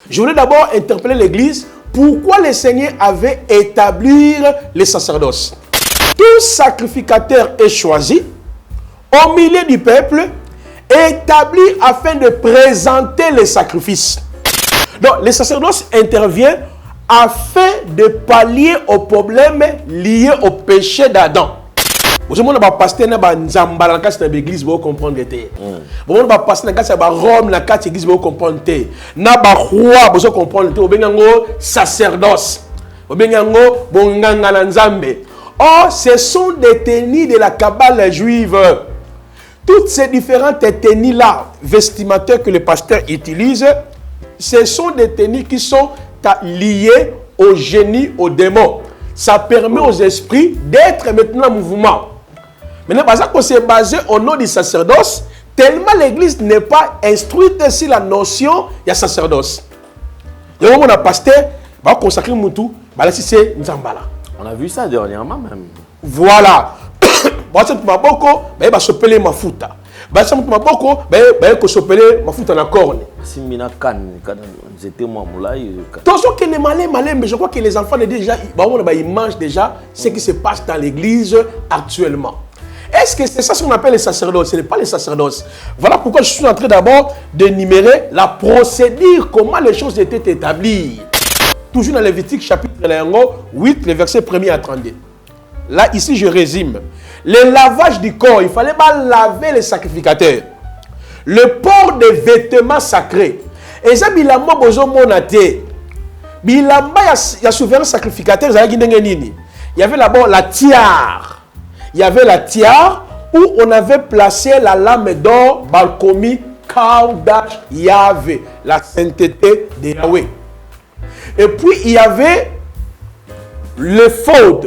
Je voulais d'abord interpeller l'Église. Pourquoi le Seigneur avait établi les sacerdoces? Tout sacrificateur est choisi au milieu du peuple, établi afin de présenter les sacrifices. Donc, les sacerdoces interviennent afin de pallier aux problèmes liés au péché d'Adam. Vous avez un pasteur qui est l'église, vous comprenez. Vous avez un pasteur qui est Rome, l'église, vous comprenez. Vous avez un roi, vous comprenez. Vous avez un sacerdoce. Vous avez un nzambe. Or, ce sont des tenues de la Kabbale juive. Toutes ces différentes tenues-là, vestimentaires que le pasteur utilise, ce sont des tenues qui sont liées au génie, au démon. Ça permet aux esprits d'être maintenant en mouvement. Maintenant, parce que c'est basé au nom du sacerdoce, tellement l'église n'est pas instruite sur la notion de sacerdoce. Il y a un pasteur qui va consacrer Moutou, c'est Nzambala. On a vu ça dernièrement même. Voilà. Basa tumaboko ba ba sopele mafuta. Basa tumaboko ba ko sopele mafuta na corne. Simina kan j'étais moi moulay. Toujours que les malais mais je crois que les enfants déjà ils mangent déjà ce qui se passe dans l'église actuellement. Est-ce que c'est ça ce qu'on appelle les sacerdoces? Ce n'est pas les sacerdoces. Voilà pourquoi je suis en train d'abord d'énumérer la procédure, comment les choses étaient établies. Toujours dans Lévitique chapitre 8, les versets 1er à 32. Là, ici, je résume. Le lavage du corps, il fallait pas laver les sacrificateurs. Le port des vêtements sacrés. Et ça, bilamba bozo monate. Bilamba ya souverain sacrificateur, il y avait d'abord la tiare. Il y avait la tiare où on avait placé la lame d'or, balkomi, kaudash, Yahvé, la sainteté de Yahweh. Et puis, il y avait le faute.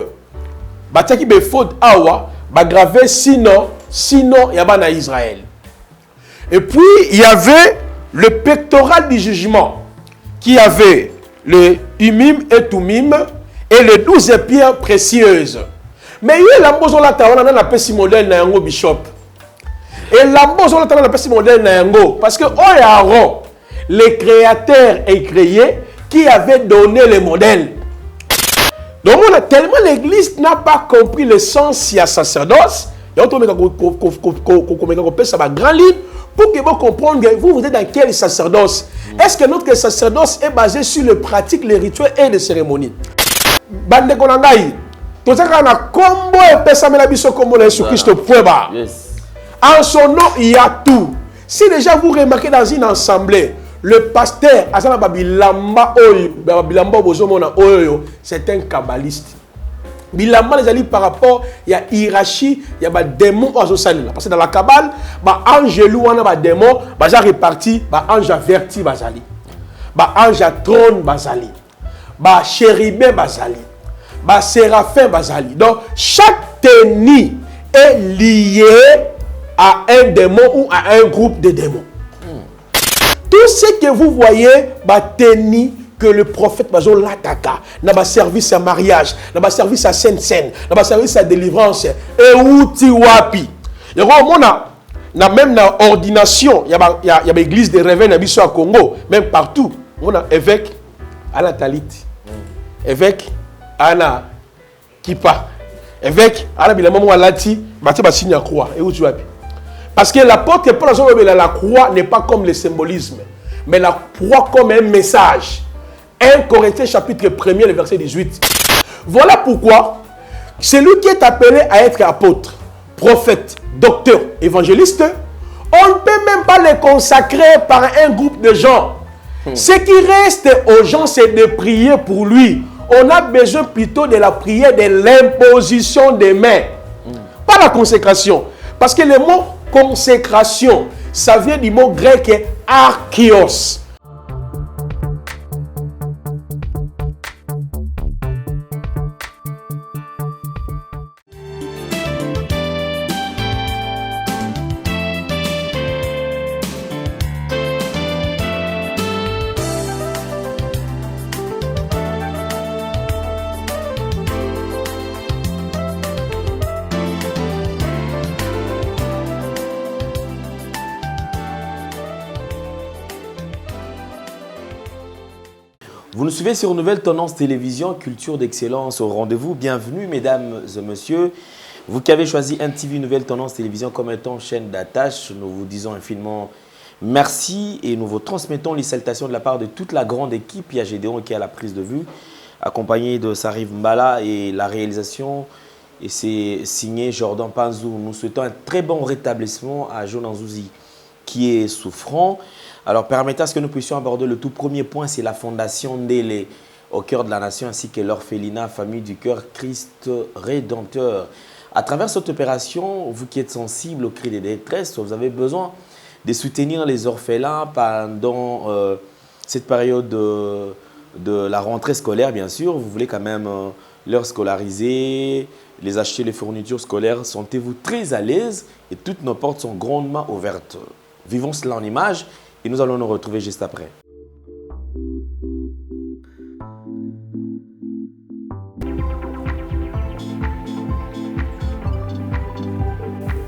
Bataki be faute awa, ba gravé sinon il y a pas Israël. Et puis il y avait le pectoral du jugement qui avait le Umim et Tumim et les 12 pierres précieuses. Mais il y a l'ambozo la tawana na pesi modèle na yango bishop. Et l'ambozo la tawana na pesi modèle na yango parce que Aaron, le créateur est créé qui avait donné le modèle. Donc, tellement l'église n'a pas compris le sens de la sacerdoce, il y a un grand livre pour que vous compreniez, vous êtes dans quel sacerdoce. Est-ce que notre sacerdoce est basé sur les pratiques, les rituels et les cérémonies? Bande Konangaï, tout ça, on a combo et Pessamela Biso comme on sur Christ point bas. En son nom, il y a tout. Si déjà vous remarquez dans une assemblée, le pasteur, c'est un kabbaliste. Bilamba les alliés par rapport, il y a hiérarchie, il y a des démons à Zosalina. Parce que dans la Kabbale, ange louana ba démon, baza réparti, ange averti bazali. Ange à trône bazali. Chérubin bazali. Séraphin bazali. Donc chaque tenue est lié à un démon ou à un groupe de démons. Tout ce que vous voyez, tenni que le prophète Bazo l'ataka, n'a pas service à mariage, n'a pas service à Sainte-Seine, n'a pas service à délivrance, et outi wapi. Il y a même dans ordination, il y a l'église des réveils à Congo, même partout, on a évêque à la Talit, évêque à la Kipa, évêque à la Bilamamo à Lati, Baté signe à croix, et outi wapi. Parce que l'apôtre Paul la croix n'est pas comme le symbolisme, mais la croix comme un message. 1 Corinthiens chapitre 1er, le verset 18. Voilà pourquoi celui qui est appelé à être apôtre, prophète, docteur, évangéliste, on ne peut même pas le consacrer par un groupe de gens. Ce qui reste aux gens, c'est de prier pour lui. On a besoin plutôt de la prière, de l'imposition des mains. Pas la consécration. Parce que le mot consécration, ça vient du mot grec archios. Vous nous suivez sur Nouvelle Tendance Télévision, culture d'excellence au rendez-vous. Bienvenue, mesdames et messieurs. Vous qui avez choisi NTV Nouvelle Tendance Télévision comme étant chaîne d'attache, nous vous disons infiniment merci et nous vous transmettons les salutations de la part de toute la grande équipe. Il y a Gédéon qui est à la prise de vue, accompagné de Sariv Mbala et la réalisation. Et c'est signé Jordan Panzou. Nous souhaitons un très bon rétablissement à Jonan Zouzi qui est souffrant. Alors, permettez à ce que nous puissions aborder le tout premier point, c'est la fondation Ndélé au cœur de la nation ainsi que l'orphelinat Famille du Cœur Christ Rédempteur. À travers cette opération, vous qui êtes sensible aux cris de détresse, vous avez besoin de soutenir les orphelins pendant cette période de la rentrée scolaire, bien sûr. Vous voulez quand même leur scolariser, les acheter les fournitures scolaires. Sentez-vous très à l'aise et toutes nos portes sont grandement ouvertes. Vivons cela en image et nous allons nous retrouver juste après.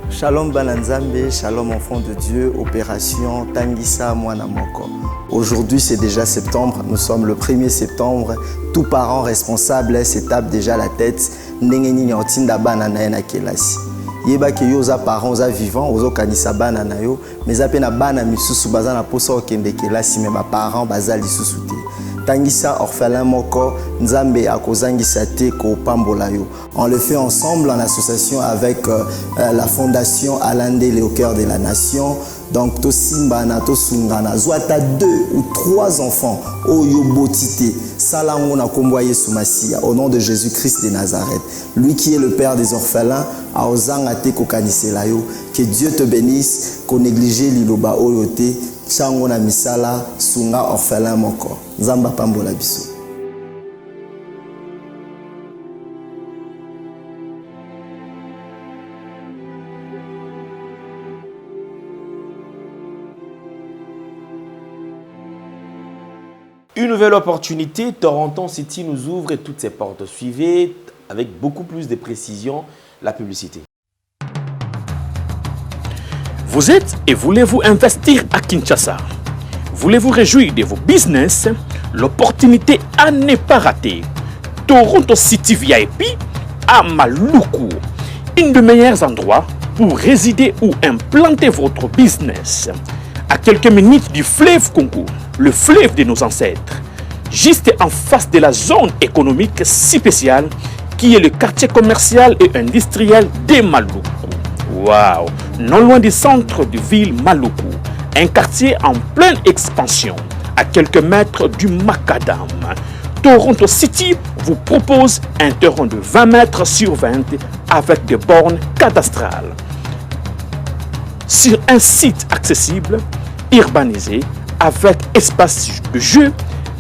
Shalom Bananzambe, shalom enfant de Dieu, opération Tangisa Mwana Moko. Aujourd'hui c'est déjà septembre, nous sommes le 1er septembre. Tout parent responsable se tape déjà la tête. Ndengeni nyotinda bana na na kelasi. Yeba ke yo za parents za vivant, ozo kanisa bana na yo, mais apena bana misusu baza na posa okende kelasi mais ba parents baza lisusu te. Tangisa orphelin moko nzambe akozangisa te ko pambola yo. On le fait ensemble en association avec la fondation Alain Ndélé au cœur de la nation. Donc to simbana to sungana zwata 2 ou 3 enfants oyo botité salango na kombo Yesu Masia au nom de Jésus-Christ de Nazareth. Lui qui est le père des orphelins a ozanga te ko kanisela yo. Que Dieu te bénisse, ko négliger liloba oyo te. Chango na misala sunga orphelin moko. Nzamba pambola biso. Une nouvelle opportunité, Toronto City nous ouvre et toutes ses portes. Suivez avec beaucoup plus de précision la publicité. Vous êtes et voulez-vous investir à Kinshasa? Voulez-vous réjouir de vos business? L'opportunité à ne pas rater. Toronto City VIP à Maluku. Un des meilleurs endroits pour résider ou implanter votre business. À quelques minutes du fleuve Congo, le fleuve de nos ancêtres. Juste en face de la zone économique si spéciale qui est le quartier commercial et industriel de Maluku. Waouh! Non loin du centre de ville Maluku, un quartier en pleine expansion, à quelques mètres du Macadam. Toronto City vous propose un terrain de 20 mètres sur 20 avec des bornes cadastrales. Sur un site accessible, urbanisé, avec espace de jeu,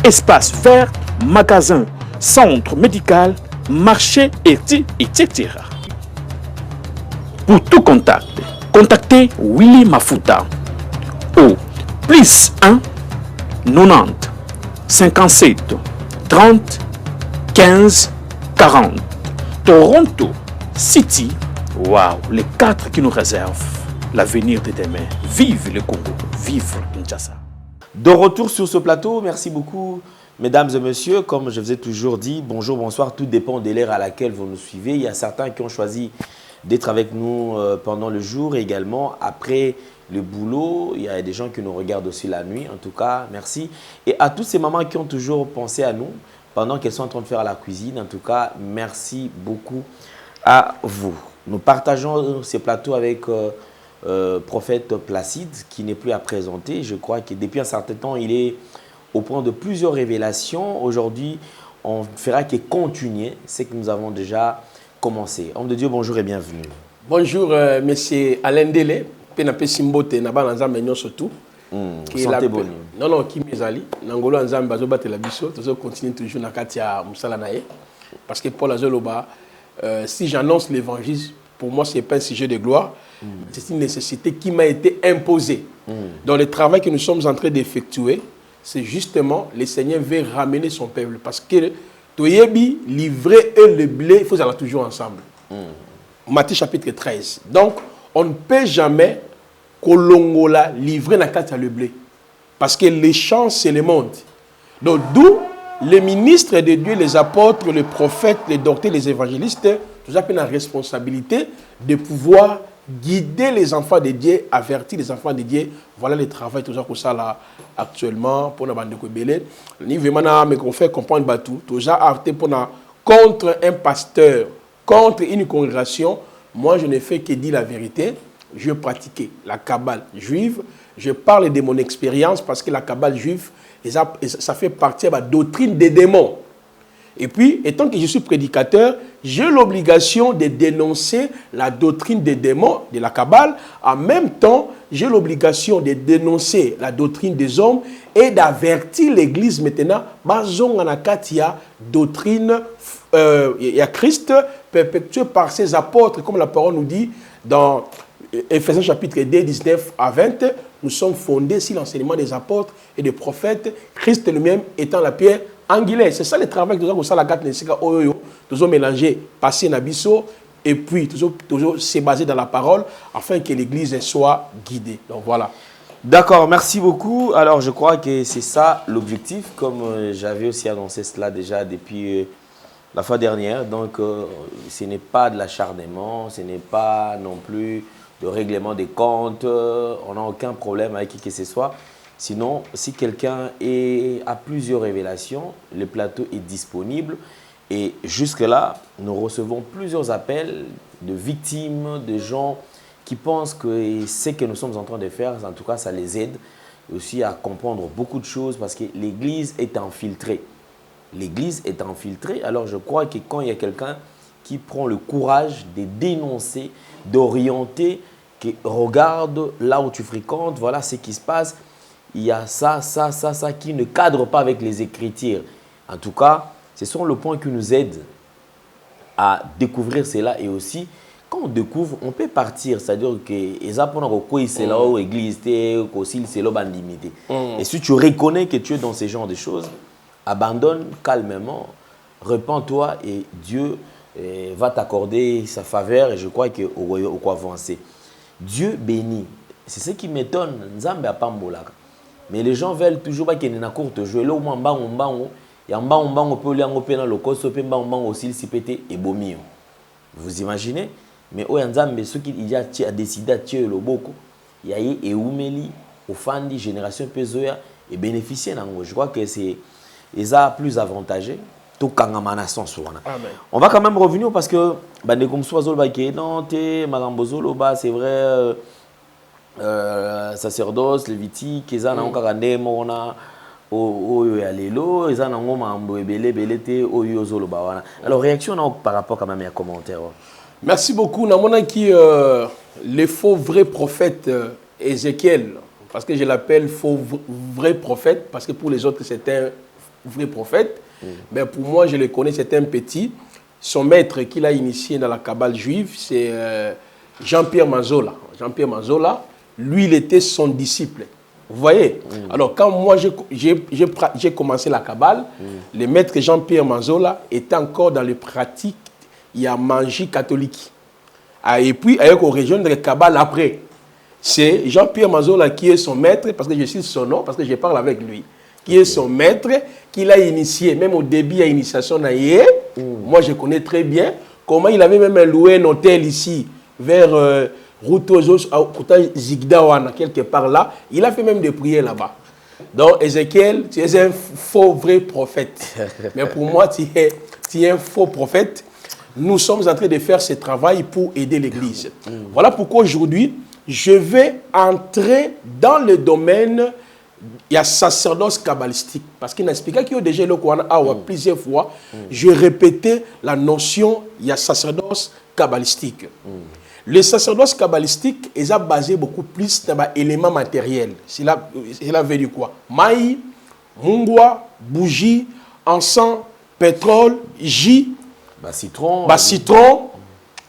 espace vert, magasin, centre médical, marché, etc. Pour tout contact, contactez Willy Mafuta au +1 90 57 30 15 40. Toronto City, waouh, les 4 qui nous réservent l'avenir de demain. Vive le Congo, vive Kinshasa. De retour sur ce plateau, merci beaucoup mesdames et messieurs. Comme je vous ai toujours dit, bonjour, bonsoir, tout dépend de l'ère à laquelle vous nous suivez. Il y a certains qui ont choisi d'être avec nous pendant le jour et également après le boulot. Il y a des gens qui nous regardent aussi la nuit. En tout cas, merci. Et à toutes ces mamans qui ont toujours pensé à nous pendant qu'elles sont en train de faire la cuisine. En tout cas, merci beaucoup à vous. Nous partageons ces plateaux avec Prophète Placide qui n'est plus à présenter. Je crois que depuis un certain temps, il est au point de plusieurs révélations. Aujourd'hui, on ne fera que continuer ce que nous avons déjà commencé. Homme de Dieu, bonjour et bienvenue. Bonjour, monsieur Alain Ndélé. Penape Simbote, Naba Nzambe surtout. Santé bonne. Non, qui m'ezali. Nangolo Nzambe bazo battre la biso. Toujours continue toujours na katia musala nae. Parce que Paul Azoloba, si j'annonce l'évangile, pour moi c'est pas un sujet de gloire. C'est une nécessité qui m'a été imposée. Dans le travail que nous sommes en train d'effectuer, c'est justement le Seigneur veut ramener son peuple. Parce que Toyebi, livrer et le blé, il faut aller toujours ensemble. Matthieu chapitre 13. Donc, on ne peut jamais Kolongola livrer dans le blé. Parce que les champs, c'est le monde. Donc, d'où les ministres de Dieu, les apôtres, les prophètes, les docteurs, les évangélistes, tout ça a la responsabilité de pouvoir guider les enfants de Dieu, avertir les enfants de Dieu. Voilà le travail tout ça pour ça là actuellement pour la bande de Kobélé. Ni vraiment mais qu'on fait comprendre batou. Tout ça arrêté pour contre un pasteur, contre une congrégation. Moi je ne fais que dire la vérité. Je pratiquais la Kabbale juive. Je parle de mon expérience parce que la Kabbale juive, ça fait partie de la doctrine des démons. Et puis, étant que je suis prédicateur, j'ai l'obligation de dénoncer la doctrine des démons de la Kabbale. En même temps, j'ai l'obligation de dénoncer la doctrine des hommes et d'avertir l'Église maintenant. Il y a doctrine, il y a Christ perpétué par ses apôtres, comme la parole nous dit dans Éphésiens chapitre 2, 19 à 20. Nous sommes fondés sur l'enseignement des apôtres et des prophètes, Christ lui-même étant la pierre angulaire. C'est ça le travail que nous avons la carte toujours mélanger passé nabiso et puis toujours se baser dans la parole afin que l'Église soit guidée. Donc voilà. D'accord, merci beaucoup. Alors je crois que c'est ça l'objectif, comme j'avais aussi annoncé cela déjà depuis la fois dernière. Donc ce n'est pas de l'acharnement, ce n'est pas non plus de règlement des comptes, on n'a aucun problème avec qui que ce soit. Sinon, si quelqu'un a plusieurs révélations, le plateau est disponible. Et jusque-là, nous recevons plusieurs appels de victimes, de gens qui pensent que ce que nous sommes en train de faire, en tout cas, ça les aide aussi à comprendre beaucoup de choses parce que l'Église est infiltrée. L'Église est infiltrée. Alors, je crois que quand il y a quelqu'un qui prend le courage de dénoncer, d'orienter, qui regarde là où tu fréquentes, voilà ce qui se passe. Il y a ça qui ne cadre pas avec les Écritures. En tout cas, ce sont le point qui nous aide à découvrir cela et aussi, quand on découvre, on peut partir. C'est-à-dire que les apôtres, c'est là où l'église est, c'est là où limité. Et si tu reconnais que tu es dans ce genre de choses, abandonne calmement, repens-toi et Dieu va t'accorder sa faveur et je crois qu'on va avancer. Dieu bénit. C'est ce qui m'étonne. Nzambe a pambolaka. Mais les gens veulent toujours pas qu'il y ait une courte jouer. Là où on peut aller en opéra le costo, peut aussi si pété et bomio. Vous imaginez? Mais au Nzambe, ceux qui a décidé de tuer le boko, il y a eu et oumeli, au fandi génération pesoya et bénéficier d'ango. Je crois que c'est plus avantageux. On va quand même revenir parce que c'est vrai, sacerdoce, lévitique, alors réaction par rapport quand même à commentaire. Merci beaucoup. Les faux vrais prophètes Ézéchiel, parce que je l'appelle faux vrai prophète, parce que pour les autres c'est un vrai prophète. Mais pour moi, je le connais, c'est un petit. Son maître qu'il a initié dans la Kabbale juive, c'est Jean-Pierre Manzola. Jean-Pierre Manzola, lui, il était son disciple. Vous voyez? Alors, quand moi, j'ai commencé la Kabbale, le maître Jean-Pierre Manzola était encore dans les pratiques, il y a magie catholique. Et puis, avec une région de la Kabbale après. C'est Jean-Pierre Manzola qui est son maître, parce que je suis son nom, parce que je parle avec lui. Qui est son maître, qu'il a initié, même au début, il y a initiation naïe. Moi, je connais très bien comment il avait même loué un hôtel ici, vers Routozos, Zigdawana, quelque part là. Il a fait même des prières là-bas. Donc, Ézéchiel, tu es un faux vrai prophète. Mais pour moi, tu es un faux prophète. Nous sommes en train de faire ce travail pour aider l'Église. Voilà pourquoi aujourd'hui, je vais entrer dans le domaine. Il y a sacerdoce kabbalistique. Parce qu'il a expliqué qu'il y a déjà plusieurs fois, je répétais la notion, il y a sacerdoce kabbalistique. Le sacerdoce kabbalistique est basé beaucoup plus dans l'élément matériel. C'est là veut dire quoi? Maï, mungwa, bougie, encens, pétrole, jus, citron.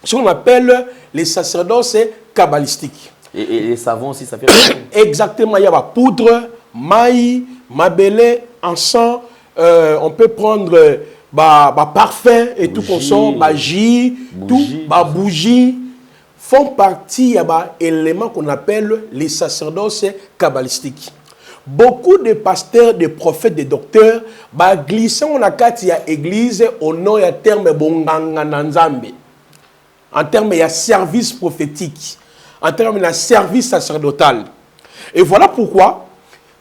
Ce qu'on appelle les sacerdoces kabbalistiques. Et les savons aussi, ça fait exactement, il y a la poudre, maï, mabélé, encens, on peut prendre parfum et tout comme ça, jus, tout, bougie, font partie, il y a des éléments qu'on appelle les sacerdoces kabbalistiques. beaucoup de pasteurs, de prophètes, de docteurs, bah glissent on a kati ya église au nom ya terme bonganga nanzambe. En termes de service prophétique, en termes de service sacerdotal. Et voilà pourquoi,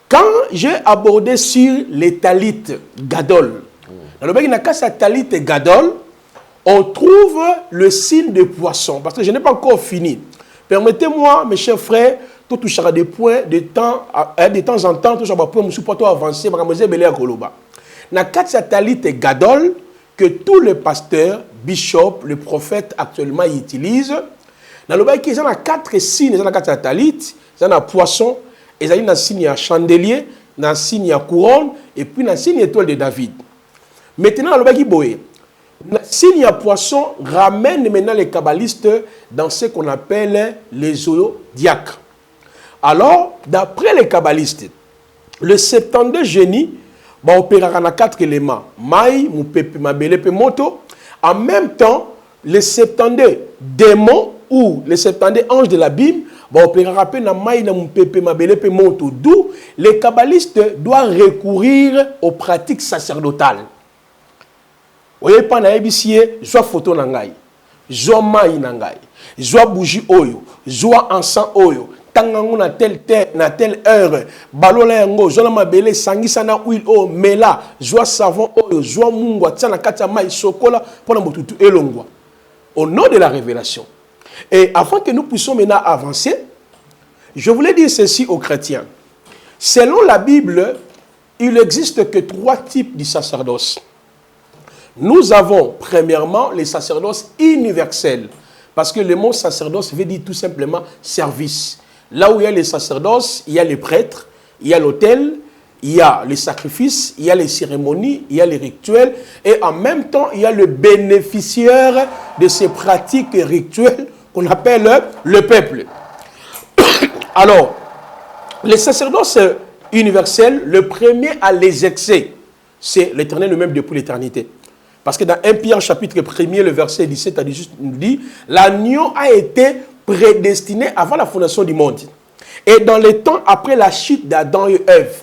quand j'ai abordé sur les talites gadol, dans le bec de talit gadol, on trouve le signe de poisson. Parce que je n'ai pas encore fini. Permettez-moi, mes chers frères, tout touchera des points de temps en temps, tout ça va pouvoir nous avancer. Dans la talit gadol, que tous les pasteurs, bishops, les prophètes actuellement utilisent. Dans le bail, ils ont 4 signes, ils ont 4 talit, ils ont poisson, ils ont un signe à chandelier, un signe à couronne, et puis un signe étoile de David. Maintenant, dans le bail, le signe à poisson ramène maintenant les kabbalistes dans ce qu'on appelle les zodiaques. Alors, d'après les kabbalistes, le 72 génie, on opérera dans 4 éléments. Maï, Moupepe, Mabele, Moto. En même temps, les 72 démons ou les 72 anges de l'abîme, on opérera dans Maï, Moupepe, Mabele, Moto. D'où les kabbalistes doivent recourir aux pratiques sacerdotales. Vous voyez, pas na soit photo nangai, soit maï nangai, soit bougie oyo, soit encens oyo. Tangango na telle heure, balola yango, zona mabele, sangisa na huile o, mela, joie savon o, joie mungwa, tsana kata mai sokola, pour la motutu elongwa. Au nom de la révélation. Et avant que nous puissions maintenant avancer, je voulais dire ceci aux chrétiens. Selon la Bible, il n'existe que 3 types de sacerdoce. Nous avons, premièrement, les sacerdoces universels. Parce que le mot sacerdoce veut dire tout simplement service. Là où il y a les sacerdoces, il y a les prêtres, il y a l'autel, il y a les sacrifices, il y a les cérémonies, il y a les rituels. Et en même temps, il y a le bénéficiaire de ces pratiques rituelles qu'on appelle le peuple. Alors, les sacerdoces universels, le premier à les exercer, c'est l'Éternel lui-même depuis l'éternité. Parce que dans 1 Pierre chapitre 1er, le verset 17 à 18 nous dit, l'agneau a été prédestiné avant la fondation du monde. Et dans les temps après la chute d'Adam et Ève,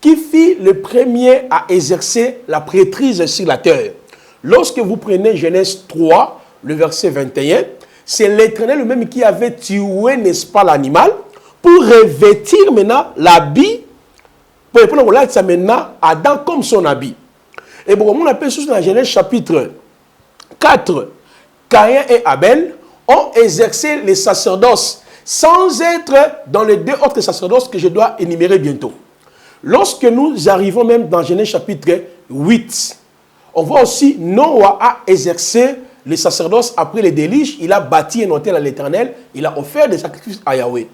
qui fit le premier à exercer la prêtrise sur la terre. Lorsque vous prenez Genèse 3, le verset 21, c'est l'Éternel lui-même qui avait tué, n'est-ce pas, l'animal, pour revêtir maintenant l'habit, pour répondre à ça maintenant, Adam comme son habit. Et bon, on appelle ça dans Genèse chapitre 4, Caïn et Abel ont exercé les sacerdoces sans être dans les 2 autres sacerdoces que je dois énumérer bientôt. Lorsque nous arrivons même dans Genèse chapitre 8, on voit aussi Noah a exercé les sacerdoces après les déluges. Il a bâti un autel à l'Éternel. Il a offert des sacrifices à Yahweh.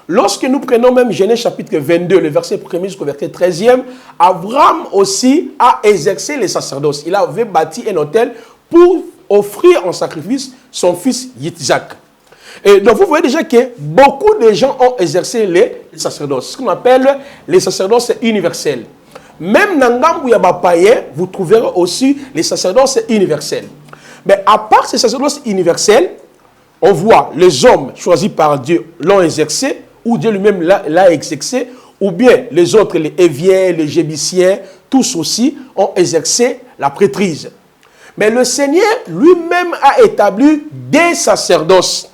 Lorsque nous prenons même Genèse chapitre 22, le verset 1er jusqu'au verset 13e, Abraham aussi a exercé les sacerdoces. Il avait bâti un autel pour offrir en sacrifice son fils Yitzhak. Et donc vous voyez déjà que beaucoup de gens ont exercé les sacerdoces, ce qu'on appelle les sacerdoces universels. Même dans Ngambu Yabapaye, vous trouverez aussi les sacerdoces universels. Mais à part ces sacerdoces universels, on voit les hommes choisis par Dieu l'ont exercé, ou Dieu lui-même l'a exercé, ou bien les autres, les Éviens, les Jébiciens, tous aussi ont exercé la prêtrise. Mais le Seigneur lui-même a établi des sacerdoces.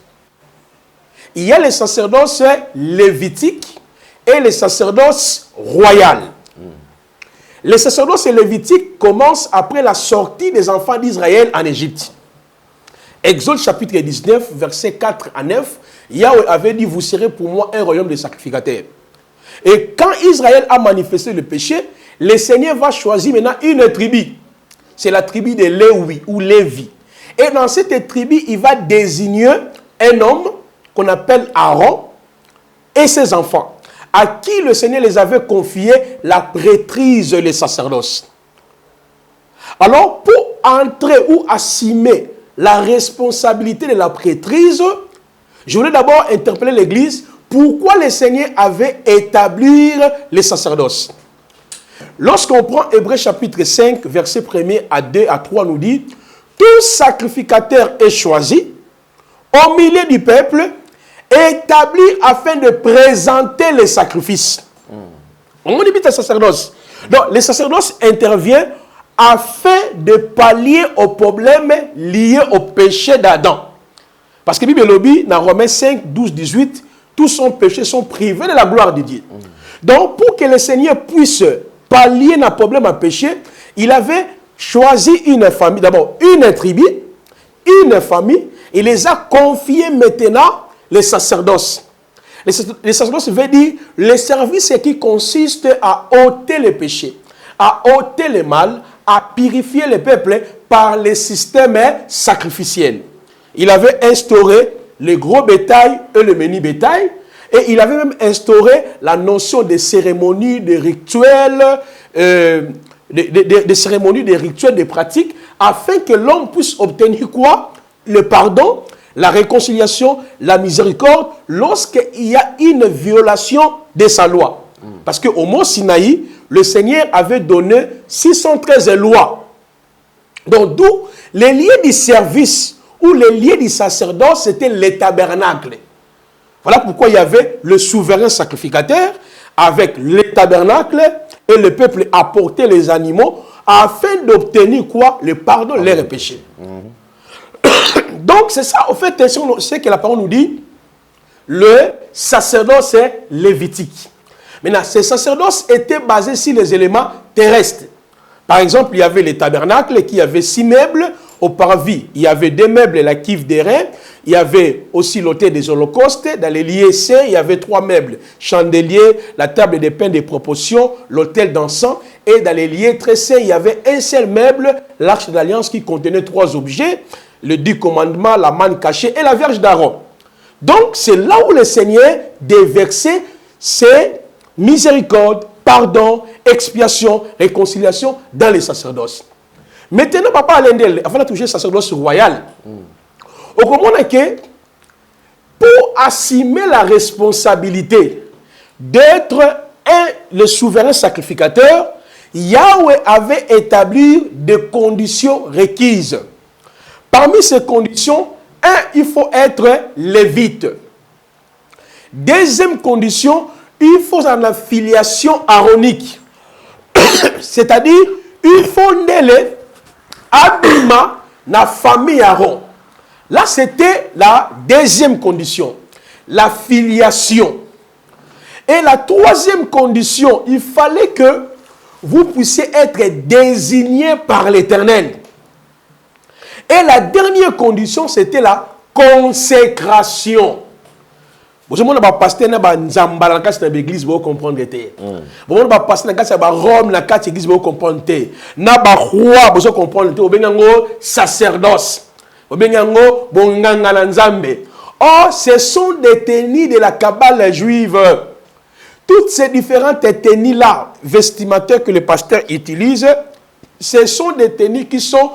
Il y a les sacerdoces lévitiques et les sacerdoces royales. Les sacerdoces lévitiques commencent après la sortie des enfants d'Israël en Égypte. Exode chapitre 19, versets 4 à 9, Yahweh avait dit, vous serez pour moi un royaume de sacrificateurs. Et quand Israël a manifesté le péché, le Seigneur va choisir maintenant une tribu. C'est la tribu de Lévi ou Lévi. Et dans cette tribu, il va désigner un homme qu'on appelle Aaron et ses enfants, à qui le Seigneur les avait confié la prêtrise des sacerdoces. Alors, pour entrer ou assumer la responsabilité de la prêtrise, je voulais d'abord interpeller l'Église. Pourquoi le Seigneur avait établi les sacerdoces? Lorsqu'on prend Hébreux chapitre 5, verset 1er à 2 à 3, nous dit, tout sacrificateur est choisi au milieu du peuple, établi afin de présenter les sacrifices. On dit le sacerdoce. Donc, le sacerdoce intervient afin de pallier aux problèmes liés au péché d'Adam. Parce que la Bible dit, dans Romains 5, 12, 18, tous son péchés sont privés de la gloire de Dieu. Donc, pour que le Seigneur puisse pallier un problème à péché, il avait choisi une famille, d'abord une tribu, une famille, il les a confiés maintenant les sacerdoces. Les sacerdoces veut dire le service qui consiste à ôter les péchés, à ôter le mal, à purifier le peuple par les systèmes sacrificiels. Il avait instauré le gros bétail et le mini bétail, et il avait même instauré la notion de cérémonies, de rituels, des cérémonies, des rituels, des pratiques, afin que l'homme puisse obtenir quoi? Le pardon, la réconciliation, la miséricorde, lorsqu'il y a une violation de sa loi. Parce qu'au mont Sinaï, le Seigneur avait donné 613 lois. Donc, d'où les liens du service ou les liens du sacerdoce, c'était les tabernacles. Voilà pourquoi il y avait le souverain sacrificateur avec les tabernacles et le peuple apportait les animaux afin d'obtenir quoi? Le pardon, les péchés. Donc, c'est ça, au fait, c'est que la parole nous dit, le sacerdoce est lévitique. Maintenant, ces sacerdoces étaient basés sur les éléments terrestres. Par exemple, il y avait les tabernacles qui avaient 6 meubles au parvis. Il y avait 2 meubles, la cuve d'airain. Il y avait aussi l'autel des holocaustes. Dans les lieux saints, il y avait 3 meubles. Chandelier, la table des pains des proportions, l'autel d'encens. Et dans les lieux très saints, il y avait un seul meuble, l'arche de l'alliance qui contenait 3 objets. Le 10 commandements, la manne cachée et la Vierge d'Aaron. Donc, c'est là où le Seigneur déversait ses miséricordes, pardon, expiation, réconciliation dans les sacerdoces. Maintenant, papa Alendel, avant de toucher le sacerdoce royal, on comprend que pour assumer la responsabilité d'être le souverain sacrificateur, Yahweh avait établi des conditions requises. Parmi ces conditions, il faut être lévite. Deuxième condition, il faut une affiliation aaronique. C'est-à-dire, il faut naître habillement dans la famille Aaron. Là, c'était la deuxième condition, la filiation. Et la troisième condition, il fallait que vous puissiez être désigné par l'Éternel. Et la dernière condition, c'était la consécration. Vous savez, pasteur na ba nzamba na kati na l'église vous comprendre té. Vous ba pasteur na kati ba Rome na kati église vous comprendre té. Na ba roi vous comprendre té obengango sacerdoce. Obengango bonganga na nzambe. Oh, ce sont des tenues de la Kabbale juive. Toutes ces différentes tenues là, vestimentaires que le pasteur utilise, ce sont des tenues qui sont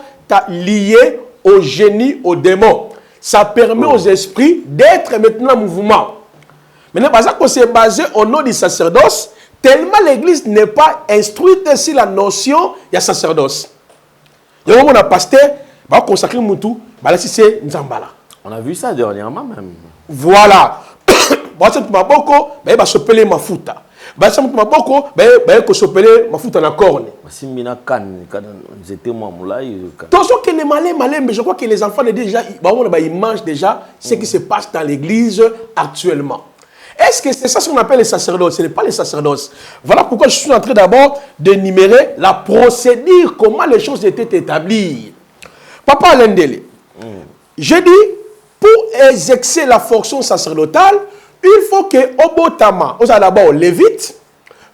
liées au génie, au démon. Ça permet aux esprits d'être maintenant en mouvement. Maintenant, parce qu'on s'est basé au nom du sacerdoce, tellement l'église n'est pas instruite sur la notion de sacerdoce. Il y a un pasteur, il va consacrer Moutou, c'est Nzambala. On a vu ça dernièrement même. Voilà. Il va s'appeler Mafuta. Il va s'appeler Mafuta na corne. Mais je crois que les enfants ils mangent déjà ce qui se passe dans l'église actuellement. Est-ce que c'est ça ce qu'on appelle les sacerdoces? Ce n'est pas les sacerdoces. Voilà pourquoi je suis en train d'abord d'énumérer la procédure, comment les choses étaient établies. Papa Alendele, je dis, pour exercer la fonction sacerdotale, il faut que Obotama, on a d'abord lévite,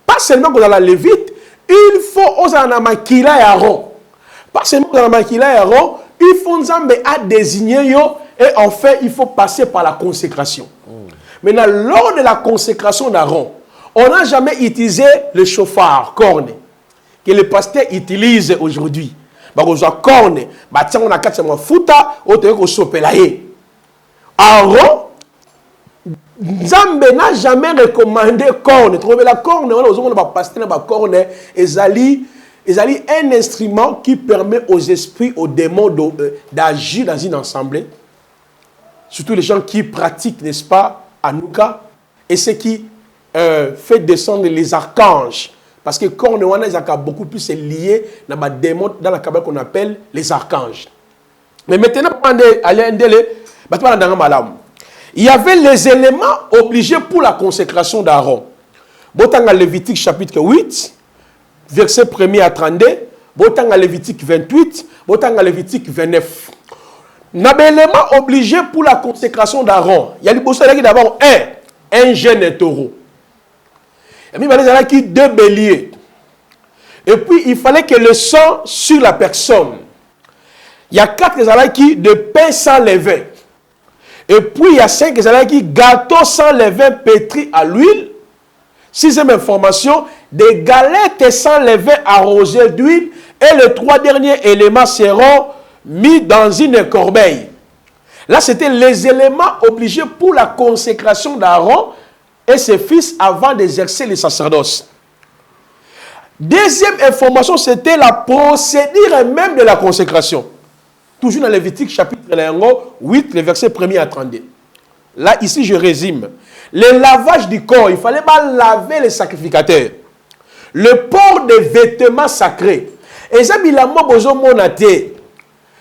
pas seulement qu'on a la lévite, il faut on a Makila et Aaron. Pas seulement qu'on a Makila et Aaron, il faut Nzambe à désigner yo, et enfin il faut passer par la consécration. Maintenant, lors de la consécration d'Aaron, on n'a jamais utilisé le chauffard, corne, que les pasteurs utilisent aujourd'hui. Corne, on a 4 futa, Aaron, Nzambe n'a jamais recommandé corne. Trouver la corne, on a pasteur na corne, ezali un instrument qui permet aux esprits, aux démons d'agir dans une assemblée. Surtout les gens qui pratiquent, n'est-ce pas, Anouka, et ceux qui fait descendre les archanges. Parce que corne wana a beaucoup plus lié dans les démons dans la Kabbale qu'on appelle les archanges. Mais maintenant, il y avait les éléments obligés pour la consécration d'Aaron. Botanga Lévitique chapitre 8, verset 1er à 32, Botanga Lévitique 28, Botanga Lévitique 29. Il y a des éléments obligés pour la consécration d'Aaron. Il y a d'abord un jeune taureau. Il y a deux béliers. Et puis, il fallait que le sang sur la personne. Il y a 4 qui de pain sans levain. Et puis, il y a 5 qui gâteau sans levain pétri à l'huile. 6e information, des galettes sans levain arrosées d'huile. Et les 3 derniers éléments seront mis dans une corbeille. Là, c'était les éléments obligés pour la consécration d'Aaron et ses fils avant d'exercer le sacerdoce. Deuxième information, c'était la procédure même de la consécration. Toujours dans Lévitique chapitre 8, le verset 1er à 32. Là, ici, je résume. Le lavage du corps, il fallait pas laver les sacrificateurs. Le port des vêtements sacrés. Et ça, bilamba bozo monate.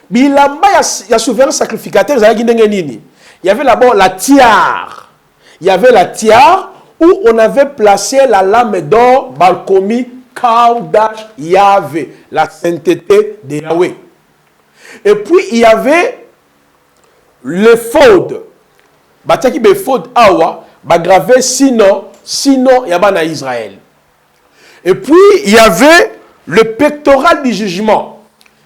Bilamba ya souverain sacrificateur, il y avait d'abord la tiare. Il y avait la tiare où on avait placé la lame d'or, Balkomi, Kaudash, Yahvé, la sainteté de Yahweh. Et puis il y avait le faud. Bataki be faud awa, gravé sinon il y a pas Israël. Et puis il y avait le pectoral du jugement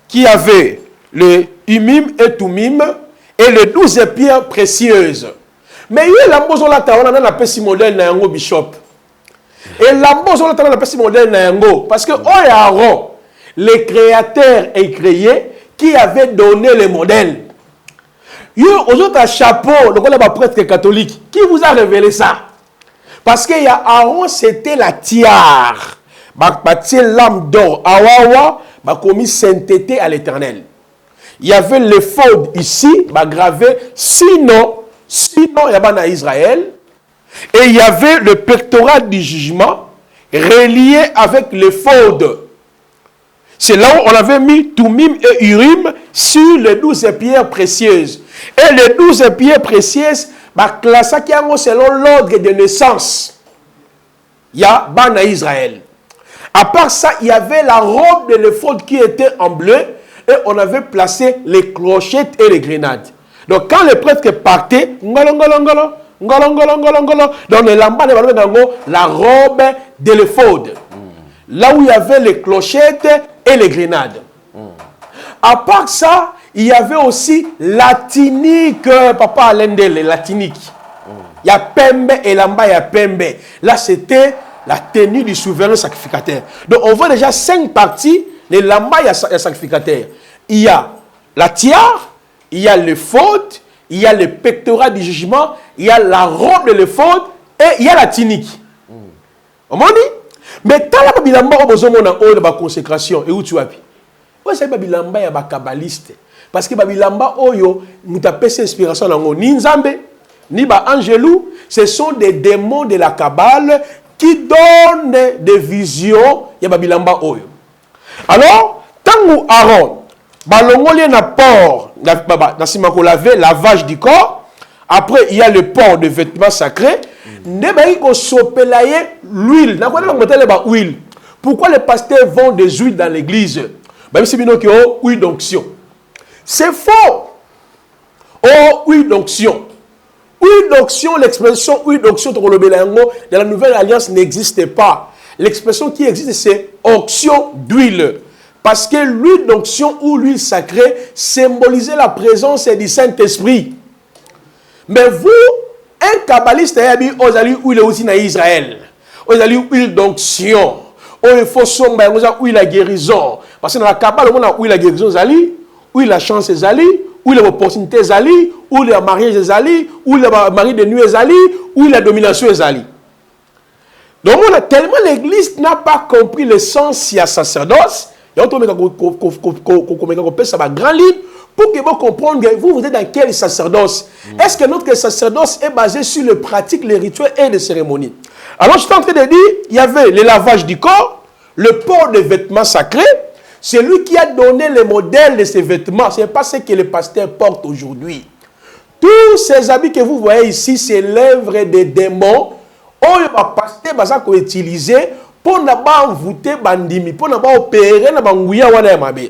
qui avait le Umim et Tumim et les 12 pierres précieuses. Mais il y a la mozo la tawana na pesi modèle na yango bishop. Et la mozo la tawana na pesi modèle na yango parce que Aaron, le créateur est créé qui avait donné le modèle. Il y a aux autres chapeau, le prêtre catholique, qui vous a révélé ça? Parce qu'il y a Aaron, c'était la tiare. L'âme d'or, awawa, commis sainteté à l'éternel. Il y avait le faud ici, gravé, sinon, il y a Israël. Et il y avait le pectoral du jugement, relié avec le faud. C'est là où on avait mis Tumim et Urim sur les 12 pierres précieuses. Et les 12 pierres précieuses, classées selon l'ordre de naissance. Il y a Bana Israël. À part ça, il y avait la robe de l'éphod qui était en bleu et on avait placé les clochettes et les grenades. Donc quand le prêtre partait, donc les lambas, la robe de l'éphod. Là où il y avait les clochettes et les grenades. À part ça, il y avait aussi la tunique, papa Alendele, la tunique. Il y a Pembe et Lamba, il y a Pembe. Là, c'était la tenue du souverain sacrificateur. Donc, on voit déjà 5 parties. Les Lamba, il y a sacrificateur. Il y a la tiare, il y a le faute, il y a le pectoral du jugement, il y a la robe de l'éphod et il y a la tunique. On m'a dit? Mais tant que bilamba a besoin de consécration, et où tu as pu? Moi, c'est bilamba ya ba kabbaliste. Parce que bilamba oyo nous t'a passé inspiration dans ni Nzambe, ni ba angelou, ce sont des démons de la Kabbale qui donnent des visions ya bilamba oyo. Alors, tant que Aaron, balongolien na port, na simako laver, lavage du corps, après il y a le port de vêtements sacrés. L'huile. Pourquoi les pasteurs vendent des huiles dans l'église? Huile d'onction. C'est faux. Oh, huile d'onction. Huile d'onction, l'expression huile d'onction dans la nouvelle alliance n'existe pas. L'expression qui existe, c'est onction d'huile. Parce que l'huile d'onction ou l'huile sacrée symbolisait la présence du Saint-Esprit. Mais vous, un kabbaliste a dit aux alliés où il est aussi dans Israël. Aux alliés huile d'onction. Il faut somber où il a guérison. Parce que dans la Kabbale, on a où il a guérison des alliés, où il a chance des alliés, où il a opportunité des alliés, où il a mariage des alliés, où il a mari de nuit des alliés, où il a domination des alliés. Donc on a tellement l'église n'a pas compris le sens il y a sacerdoce. Il y a un grand livre. Pour que vous compreniez, vous êtes dans quel sacerdoce? Est-ce que notre sacerdoce est basé sur les pratiques, les rituels et les cérémonies? Alors, je suis en train de dire, il y avait le lavage du corps, le port de vêtements sacrés. C'est lui qui a donné le modèle de ces vêtements. Ce n'est pas ce que les pasteurs portent aujourd'hui. Tous ces habits que vous voyez ici, c'est l'œuvre des démons. Oh, les pasteurs ont utilisé pour envoûter bandimi, pour opérer na bangouya wana mabe.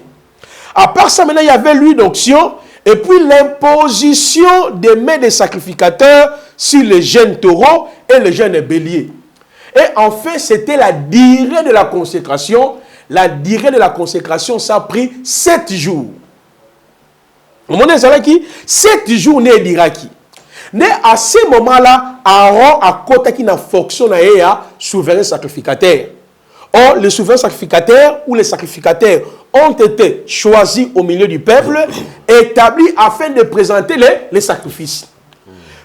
À part ça, maintenant, il y avait l'huile d'onction et puis l'imposition des mains des sacrificateurs sur les jeunes taureaux et les jeunes béliers. Et en fait, c'était la durée de la consécration. La durée de la consécration, ça a pris 7 jours. Au moment où 7 jours, né d'Iraki. Mais à ce moment-là, Aaron a côté qui n'a fonctionné à souverain sacrificateur. Or, les souverains sacrificateurs ou les sacrificateurs ont été choisis au milieu du peuple, établis afin de présenter les sacrifices.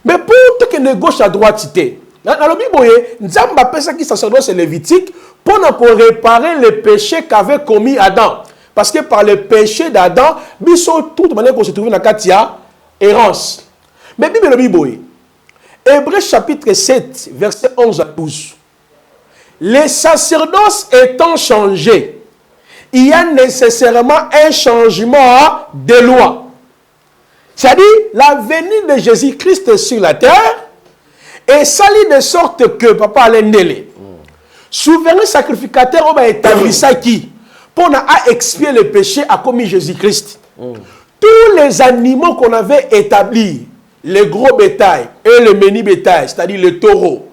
Mais pour tout que de gauche à droite, c'était. Dans le Bible, Nzamba pesa qui sacerdoce lévitique pour réparer les péchés qu'avait commis Adam. Parce que par le péché d'Adam, biso toute manière qu'on se trouve dans Katia, errance. Mais Bible, Hébreux chapitre 7, verset 11 à 12. Les sacerdoces étant changés, il y a nécessairement un changement de loi. C'est-à-dire, la venue de Jésus-Christ sur la terre est salie de sorte que, papa allait nélé. Souverain sacrificateur, on va établir ça qui pour expier le péché a commis Jésus-Christ. Tous les animaux qu'on avait établis, le gros bétail et le mini bétail, c'est-à-dire le taureau,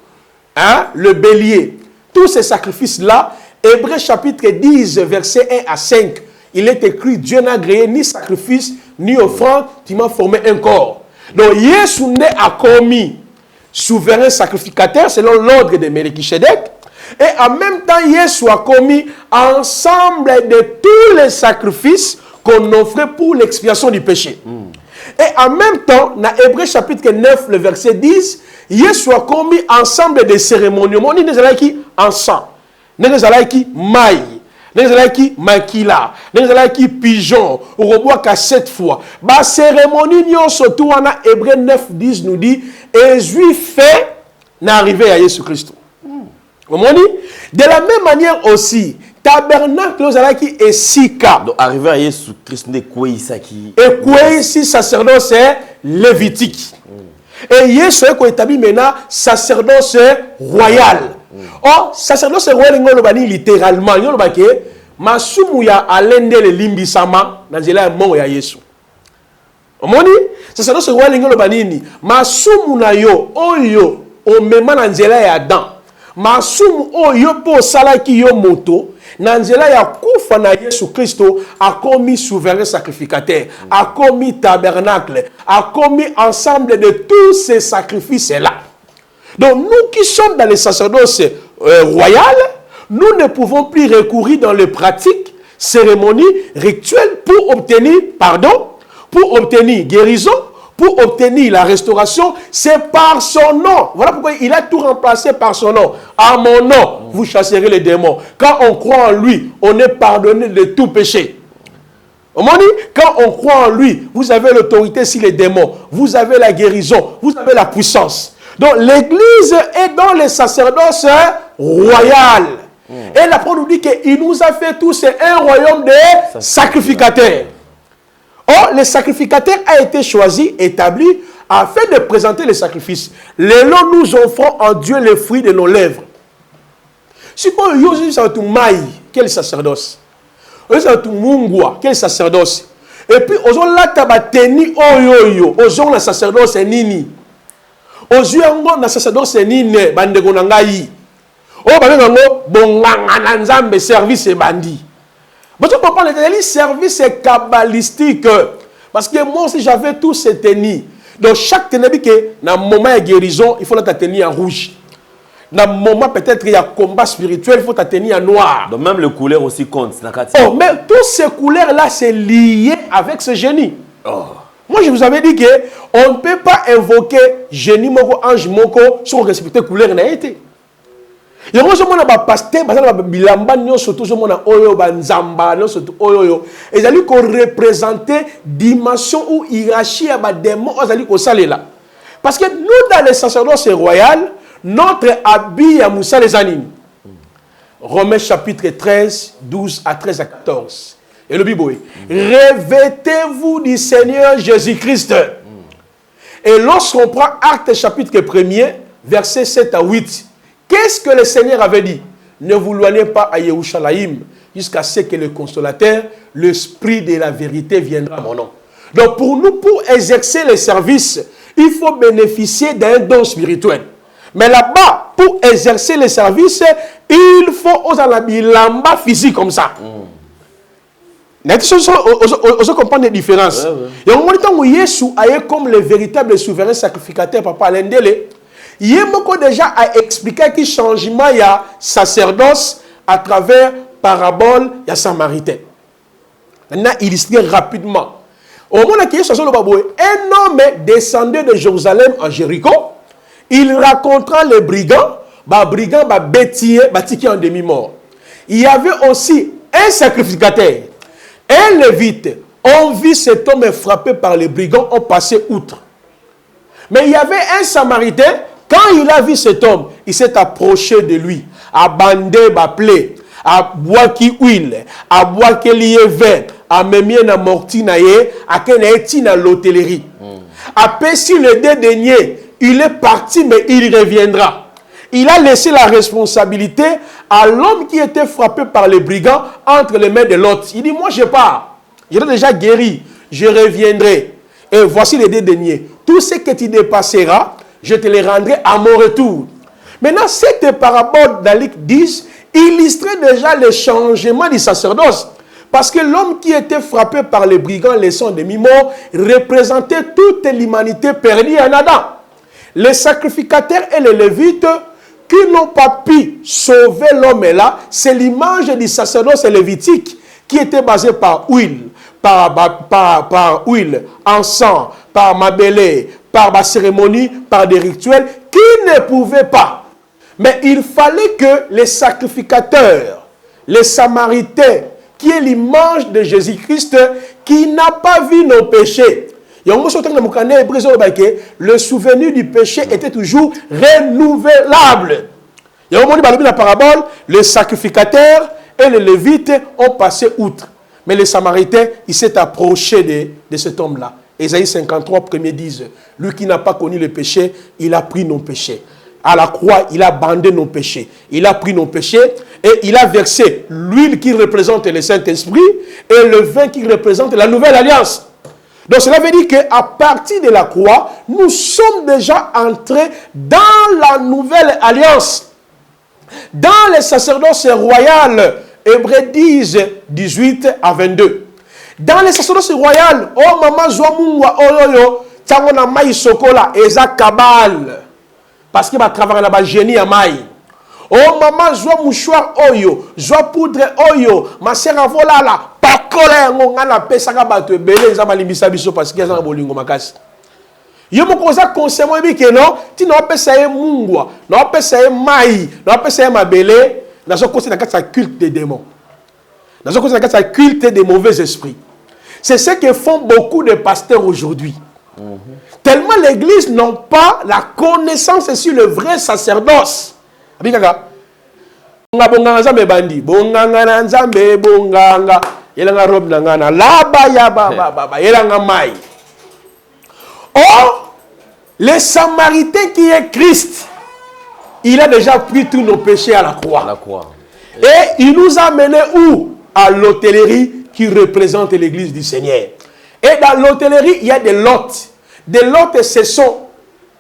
hein, le bélier, tous ces sacrifices-là, Hébreux chapitre 10, verset 1 à 5, il est écrit, Dieu n'a créé ni sacrifice, ni offrande, tu m'as formé un corps. Donc, Yeshua a commis souverain sacrificateur selon l'ordre de Melchisedec. Et en même temps, Yeshua a commis ensemble de tous les sacrifices qu'on offrait pour l'expiation du péché. Et en même temps, dans Hébreux chapitre 9, le verset 10, Yeshua a commis ensemble des cérémonies. On dit qui ensemble. Qui maille. Qui makila. Qui pigeon. Au rebois qu'à 7 fois. La cérémonie, surtout, en Hébreux 9, 10 nous dit, et juif fait n'arriver à Jésus-Christ. De la même manière aussi, tabernacle qui est sika. Donc, arriver à Jésus-Christ, n'est quoi ça qui. Et quoi ici, sacerdoce est lévitique. Et Jésus est établi maintenant, sacerdoce royal. Or, sacerdoce royal, littéralement, il y a que Masumuya alende le limbisama, dans le monde ya Yesu. Omoni, sacerdoce royal, il y a Masumuna yo, oyo, o mema na nzela ya Adam. Masumu oyo po salaki yo moto na nzela ya kufa na Yesu Kristo a commis souverain sacrificateur, a commis tabernacle, a commis ensemble de tous ces sacrifices-là. Donc nous qui sommes dans les sacerdoces royales, nous ne pouvons plus recourir dans les pratiques, cérémonies, rituels pour obtenir pardon, pour obtenir guérison, pour obtenir la restauration, c'est par son nom. Voilà pourquoi il a tout remplacé par son nom. À mon nom, vous chasserez les démons. Quand on croit en lui, on est pardonné de tout péché. Quand on croit en lui, vous avez l'autorité sur les démons. Vous avez la guérison. Vous avez la puissance. Donc l'église est dans les sacerdoces royales. Et la parole nous dit qu'il nous a fait tous un royaume de sacrificateurs. Or, le sacrificateur a été choisi, établi, afin de présenter les sacrifices. Les lots nous offrons en Dieu les fruits de nos lèvres. Si on y a tout maï, quel sacerdoce? On y a tout mungwa, quel sacerdoce? Et puis, on a tabateni oyoyo, on a sacerdoce nini. On a sacerdoce nini, bandegonangayi. On a bonganga nzambe service et bandi. Mais tu comprends, les services kabbalistiques. Parce que moi aussi, j'avais tous ces tenues. Donc, chaque tenue, dans le moment de guérison, il faut la tenue en rouge. Dans le moment, peut-être, il y a combat spirituel, il faut la tenue en noir. Donc, même les couleurs aussi comptent. Oh, mais toutes ces couleurs-là, c'est lié avec ce génie. Oh. Moi, je vous avais dit qu'on ne peut pas invoquer génie, moko, ange, moko, sans respecter la couleur. Il y a un pasteur, bilamba surtout oyo banzamba surtout oyo et ils qu'on représenter dimension ou hiérarchie à démon ils ko salela parce que nous dans les sacerdoces royales notre habit à Moussa les animes. Romains chapitre 13, 12 à 13 à 14. Et le Bible, revêtez-vous du Seigneur Jésus-Christ. Et lorsqu'on prend Actes chapitre 1er, versets 7 à 8, qu'est-ce que le Seigneur avait dit? Ne vous loignez pas à Yerushalayim jusqu'à ce que le consolateur, l'esprit de la vérité viendra à mon nom. Donc pour nous, pour exercer les services, il faut bénéficier d'un don spirituel. Mais là-bas, pour exercer les services, il faut oser la bilamba physique comme ça. On comprend les différences. Et en même temps, Jésus est comme le véritable souverain sacrificateur, papa Lendele. Il a déjà expliqué qu'il changement il y a sacerdoce à travers parabole, il y a samaritain. Maintenant, illustré rapidement. Au moment où un homme descendait de Jérusalem à Jéricho, il racontera les brigands, brigands bâtis en demi-mort. Il y avait aussi un sacrificateur, un lévite. On vit cet homme frappé par les brigands, on passait outre. Mais il y avait un samaritain, quand il a vu cet homme, il s'est approché de lui, à bander, à plaie, à boire qui huile, à boire qui lié vert, à memien na mortinaye, à kenaeti na l'hôtellerie. À pesi le dédaigné, il est parti, mais il reviendra. Il a laissé la responsabilité à l'homme qui était frappé par les brigands entre les mains de l'autre. Il dit, moi je pars. Il est déjà guéri. Je reviendrai. Et voici les dédaignés. Tout ce que tu dépasseras, je te les rendrai à mon retour. Maintenant, cette parabole d'Alic 10 illustrait déjà le changement du sacerdoce. Parce que l'homme qui était frappé par les brigands, les sons demi-morts, représentait toute l'humanité perdue en Adam. Les sacrificateurs et les lévites qui n'ont pas pu sauver l'homme là, c'est l'image du sacerdoce lévitique qui était basé par huile, par huile, encens, par mabélé, par ma cérémonie, par des rituels qui ne pouvaient pas. Mais il fallait que les sacrificateurs, les samaritains, qui est l'image de Jésus-Christ, qui n'a pas vu nos péchés. Le souvenir du péché était toujours renouvelable. Il y a un moment dans la parabole, les sacrificateurs et les lévites ont passé outre. Mais les samaritains, il s'est approché de cet homme-là. Ésaïe 53, premier disent, lui qui n'a pas connu le péché, il a pris nos péchés. À la croix, il a bandé nos péchés. Il a pris nos péchés et il a versé l'huile qui représente le Saint-Esprit et le vin qui représente la nouvelle alliance. Donc cela veut dire qu'à partir de la croix, nous sommes déjà entrés dans la nouvelle alliance. Dans le sacerdoce royal, Hébreux 10, 18 à 22. Dans le sacerdoce royal, oh maman Zouamoua, oh yo yo, tangona maï sokola, eza kabal. Parce qu'il va travailler là-bas, génie à maï. Oh maman, joie mouchoir oyo, joie poudre oyo, ma sœur avola là, pas colère, on a la paix, ça va battre belé, ça va limiter biso parce qu'il y a un bolingo makas. Yo mo koza conseil bi que non, tu n'as pas ça mungwa, n'as pas ça maï, n'as pas ça ma belé, dans ce conseil dans culte des démons. Dans ce conseil dans culte des mauvais esprits. C'est ce que font beaucoup de pasteurs aujourd'hui. Tellement l'église n'a pas la connaissance sur le vrai sacerdoce. Abikaka. Bonganga nzambe bandi. Bonganga na nzambe bonganga. Yelanga robe nangana. Laba ya baba. Yelanga mai. Or, le Samaritain qui est Christ, il a déjà pris tous nos péchés à la croix. Et il nous a menés où? À l'hôtellerie qui représente l'église du Seigneur. Et dans l'hôtellerie, il y a des lots. Des lots, ce sont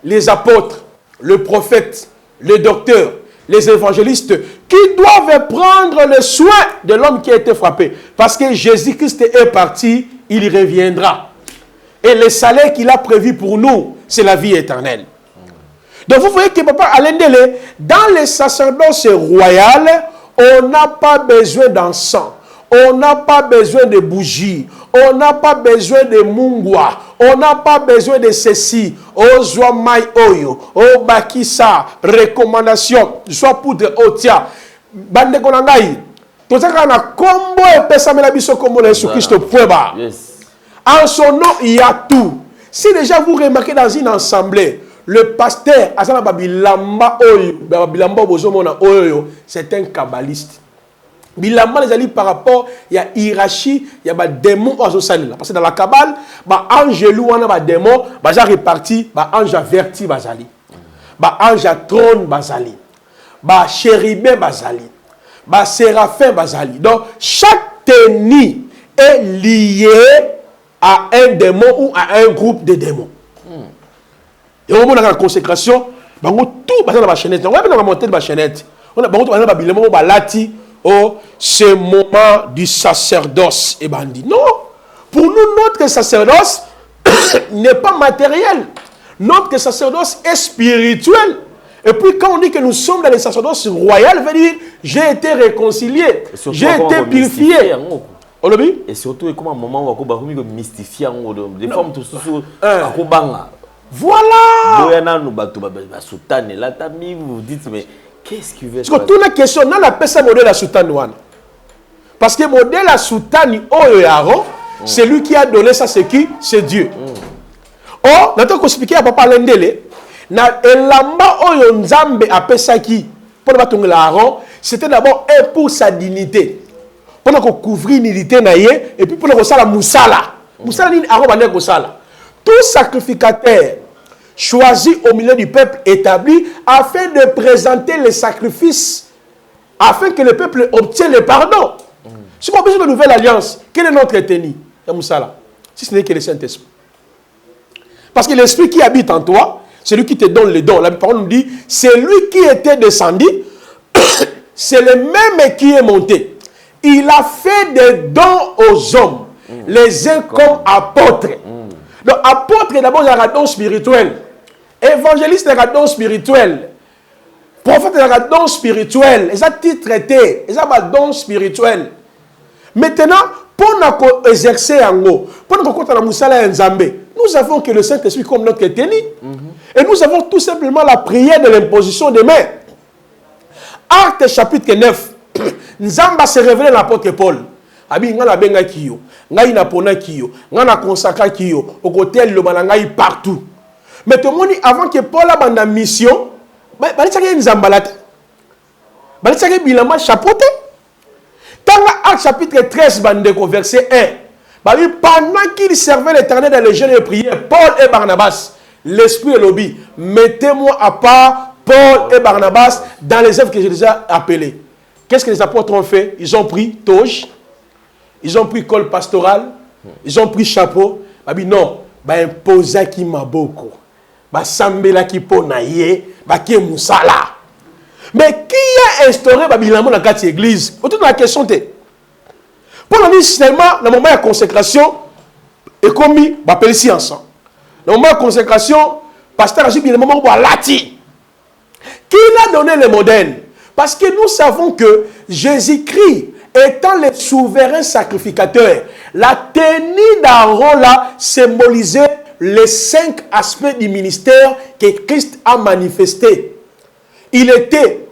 les apôtres, le prophète, le docteur, les évangélistes qui doivent prendre le soin de l'homme qui a été frappé. Parce que Jésus-Christ est parti, il reviendra. Et le salaire qu'il a prévu pour nous, c'est la vie éternelle. Donc vous voyez que papa Alain Dele, dans le sacerdoce royal, on n'a pas besoin d'encens. On n'a pas besoin de bougies. On n'a pas besoin de mungwa. On n'a pas besoin de ceci. Oh, Zouamai Oyo. Oh, Bakisa. Recommandation. Soit poudre otia. Bande Konangai. Tout ça, on a combo et pesamela biso combo de Jésus-Christ Pueba. En son nom, il y a tout. Si déjà vous remarquez dans une assemblée, le pasteur, Asana Babilamba Oyo, Babilamba Bozomona Oyo, c'est un kabbaliste. Bilamba les alliés par rapport, il y a hiérarchie, il y a des démons à Zosalila. Parce que dans la Kabbale, ange louana ba démon, j'ai réparti, ange averti bazali. Ange à trône bazali. Chérubin bazali. Séraphin bazali. Donc, chaque tenue est lié à un démon ou à un groupe de démons. Et au moment de la consécration, tout dans la chaînette. On va monter de la chaînette. On a ce moment du sacerdoce. Et ben dit non. Pour nous, notre sacerdoce n'est pas matériel. Notre sacerdoce est spirituel. Et puis quand on dit que nous sommes dans le sacerdoce royal, veut dire j'ai été réconcilié, j'ai été purifié. Et surtout, comment un moment où on va mystifier des formes tout voilà. Vous dites, mais qu'est-ce qui veut dire? Parce que toute la question, on appelle ça modèle à soutane. Parce que modèle à soutane, c'est lui qui a donné ça, c'est qui? C'est Dieu. Or, nous avons expliqué à Papa Lendele, elamba oyo nzambe appelle ça qui? Pour le Aaron, c'était d'abord pour sa dignité. Pour couvrir l'unité et puis pour le la moussala. Moussala ni Aaron va dire sala. Tout sacrificateur choisi au milieu du peuple établi afin de présenter les sacrifices, afin que le peuple obtienne le pardon. Si on a besoin de nouvelle alliance, quelle est notre tenue? Si ce n'est que le Saint-Esprit. Parce que l'Esprit qui habite en toi, c'est lui qui te donne les dons. La parole nous dit, c'est lui qui était descendu, c'est le même qui est monté. Il a fait des dons aux hommes, les uns comme apôtres. Donc, apôtre, d'abord, il y a un don spirituel. Évangéliste, il y a un don spirituel. Prophète, il y a un don spirituel. Ils ont traité. Ils ont un don spirituel. Maintenant, pour nous exercer en haut, pour nous compter la moussala et Nzambe, nous avons que le Saint-Esprit comme notre tenue. Et nous avons tout simplement la prière de l'imposition des mains. Acte chapitre 9. Nzamba s'est révélé à l'apôtre Paul. Abi ngana benga kiyo, ngai na pona kiyo, ngana consacra kiyo, au côté le banangai partout. Mais tout le monde avant que Paul a banda mission, bali tsaka nzambalate. Bali tsaka bilama chapeauté. Dans Acte chapitre 13 bandeko verset 1. Bali pendant qu'il servait l'Éternel dans les jeûnes et prières, Paul et Barnabas, l'esprit et l'obéi, mettez-moi à part Paul et Barnabas dans les œuvres que j'ai déjà appelées. Qu'est-ce que les apôtres ont fait? Ils ont pris toge. Ils ont pris col pastoral, ils ont pris chapeau. Babi non, ba imposa ki maboko, ba sambela ki ponaye, ba ki musala. Mais qui a instauré Babilamo dans la église? Autour de la question te. Pour nous dire seulement, dans le moment de consécration, et comme ba appelle science. Dans le moment de consécration, pasteur agit bien le moment où on lati. Qui a donné le modèle? Parce que nous savons que Jésus-Christ étant le souverain sacrificateur, la tenue d'Aaron là symbolisait les 5 aspects du ministère que Christ a manifesté. Il était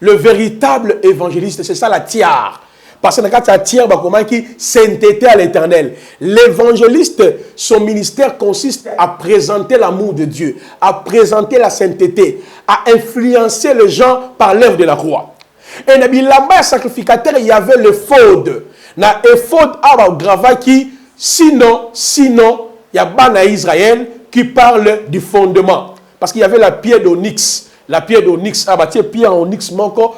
le véritable évangéliste, c'est ça la tiare. Parce que dans la tiare, qui sainteté à l'Éternel. L'évangéliste, son ministère consiste à présenter l'amour de Dieu, à présenter la sainteté, à influencer les gens par l'œuvre de la croix. Et là-bas, sacrificateur, il y avait le faud. Na éphod a grava qui, sinon, il y a Bana Israël qui parle du fondement. Parce qu'il y avait la pierre d'onyx. La pierre d'onyx, pierre onyx, manco,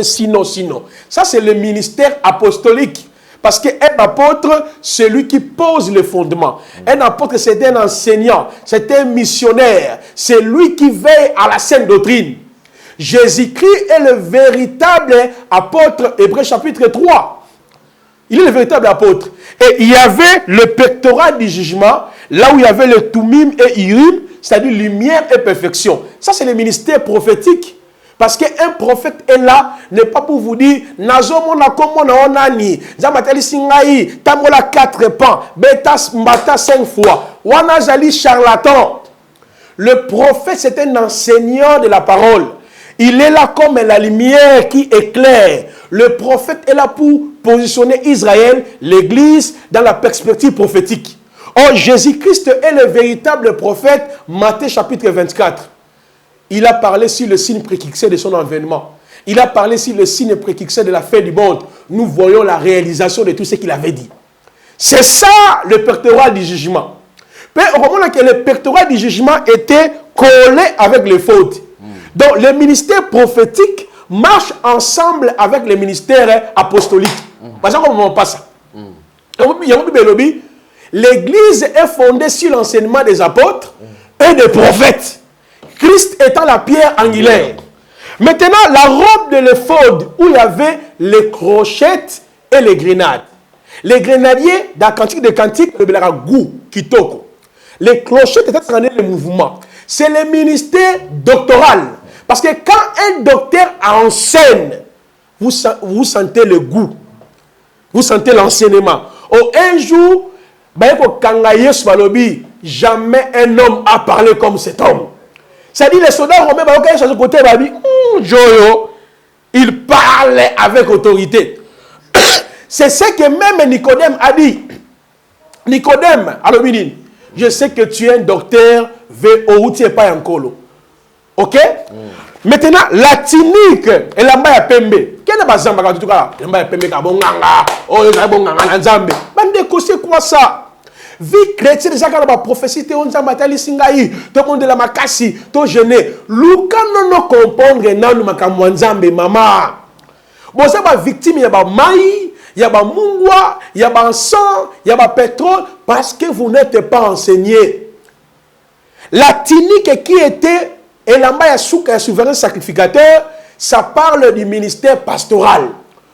sinon. Ça, c'est le ministère apostolique. Parce qu'un apôtre, c'est lui qui pose le fondement. Un apôtre, c'est un enseignant, c'est un missionnaire. C'est lui qui veille à la sainte doctrine. Jésus-Christ est le véritable apôtre, Hébreux chapitre 3. Il est le véritable apôtre. Et il y avait le pectorat du jugement, là où il y avait le Tumim et Urim, c'est-à-dire lumière et perfection. Ça, c'est le ministère prophétique. Parce qu'un prophète est là, n'est pas pour vous dire, Nazo mona komo na onani, Zamatali singai, Tamola 4 pans, Betas mbata 5 fois, Wana jali charlatan. Le prophète, c'est un enseignant de la parole. Il est là comme la lumière qui éclaire. Le prophète est là pour positionner Israël, l'église, dans la perspective prophétique. Oh, Jésus-Christ est le véritable prophète. Matthieu chapitre 24. Il a parlé sur le signe préfixé de son avènement. Il a parlé sur le signe préfixé de la fin du monde. Nous voyons la réalisation de tout ce qu'il avait dit. C'est ça le pectoral du jugement. Au moment où le pectoral du jugement était collé avec les fautes. Donc le ministère prophétique marche ensemble avec le ministère apostolique. Parce qu'on ne pas ça. L'église est fondée sur l'enseignement des apôtres et des prophètes. Christ étant la pierre angulaire. Maintenant, la robe de l'éphod où il y avait les crochettes et les grenades. Les grenadiers, dans le cantique des cantiques, le goût, kitoko. Les clochettes étaient traînées le mouvement. C'est le ministère doctoral. Parce que quand un docteur enseigne, vous sentez le goût. Vous sentez l'enseignement. Un jour, jamais un homme a parlé comme cet homme. C'est-à-dire les soldats romains, il parlait avec autorité. C'est ce que même Nicodème a dit. Nicodème, alors je sais que tu es un docteur, ou tu n'es pas un colo. Ok? Maintenant, la tunique et la maya pembe. Quel est le bazamba en tout cas? La maya pembe kabonganga. Oh, il y a bonganga nzambe. Bande c'est quoi ça? Vie chrétienne, déjà quand la prophétie te on zamatali singai, to monde la makasi, to jeûner. Luka non comprendre nanu makamwa nzambe mama. Bon ça va victime ya ba mai, ya ba mungwa, ya ba sang, ya ba pétrole parce que vous n'êtes pas enseigné. La tunique qui était et l'amba souka souverain sacrificateur, ça parle du ministère pastoral.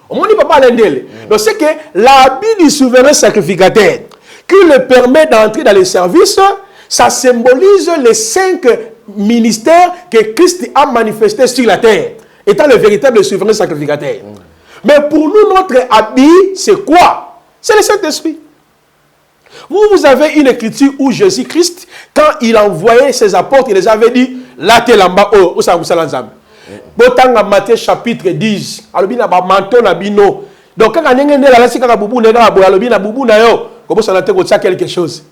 On dit pas l'endel. Donc c'est que l'habit du souverain sacrificateur qui le permet d'entrer dans les services, ça symbolise les 5 ministères que Christ a manifestés sur la terre, étant le véritable souverain sacrificateur. Mais pour nous, notre habit, c'est quoi? C'est le Saint-Esprit. Vous avez une écriture où Jésus-Christ, quand il envoyait ses apôtres, il les avait dit, là t'es là-bas, où ça vous allez Botanga Matthieu chapitre 10. Alobina ba manteau na bino. Donc quand on est là, là c'est quand boubou na ba alobina boubou na yo. Comment ça n'entend quelque chose.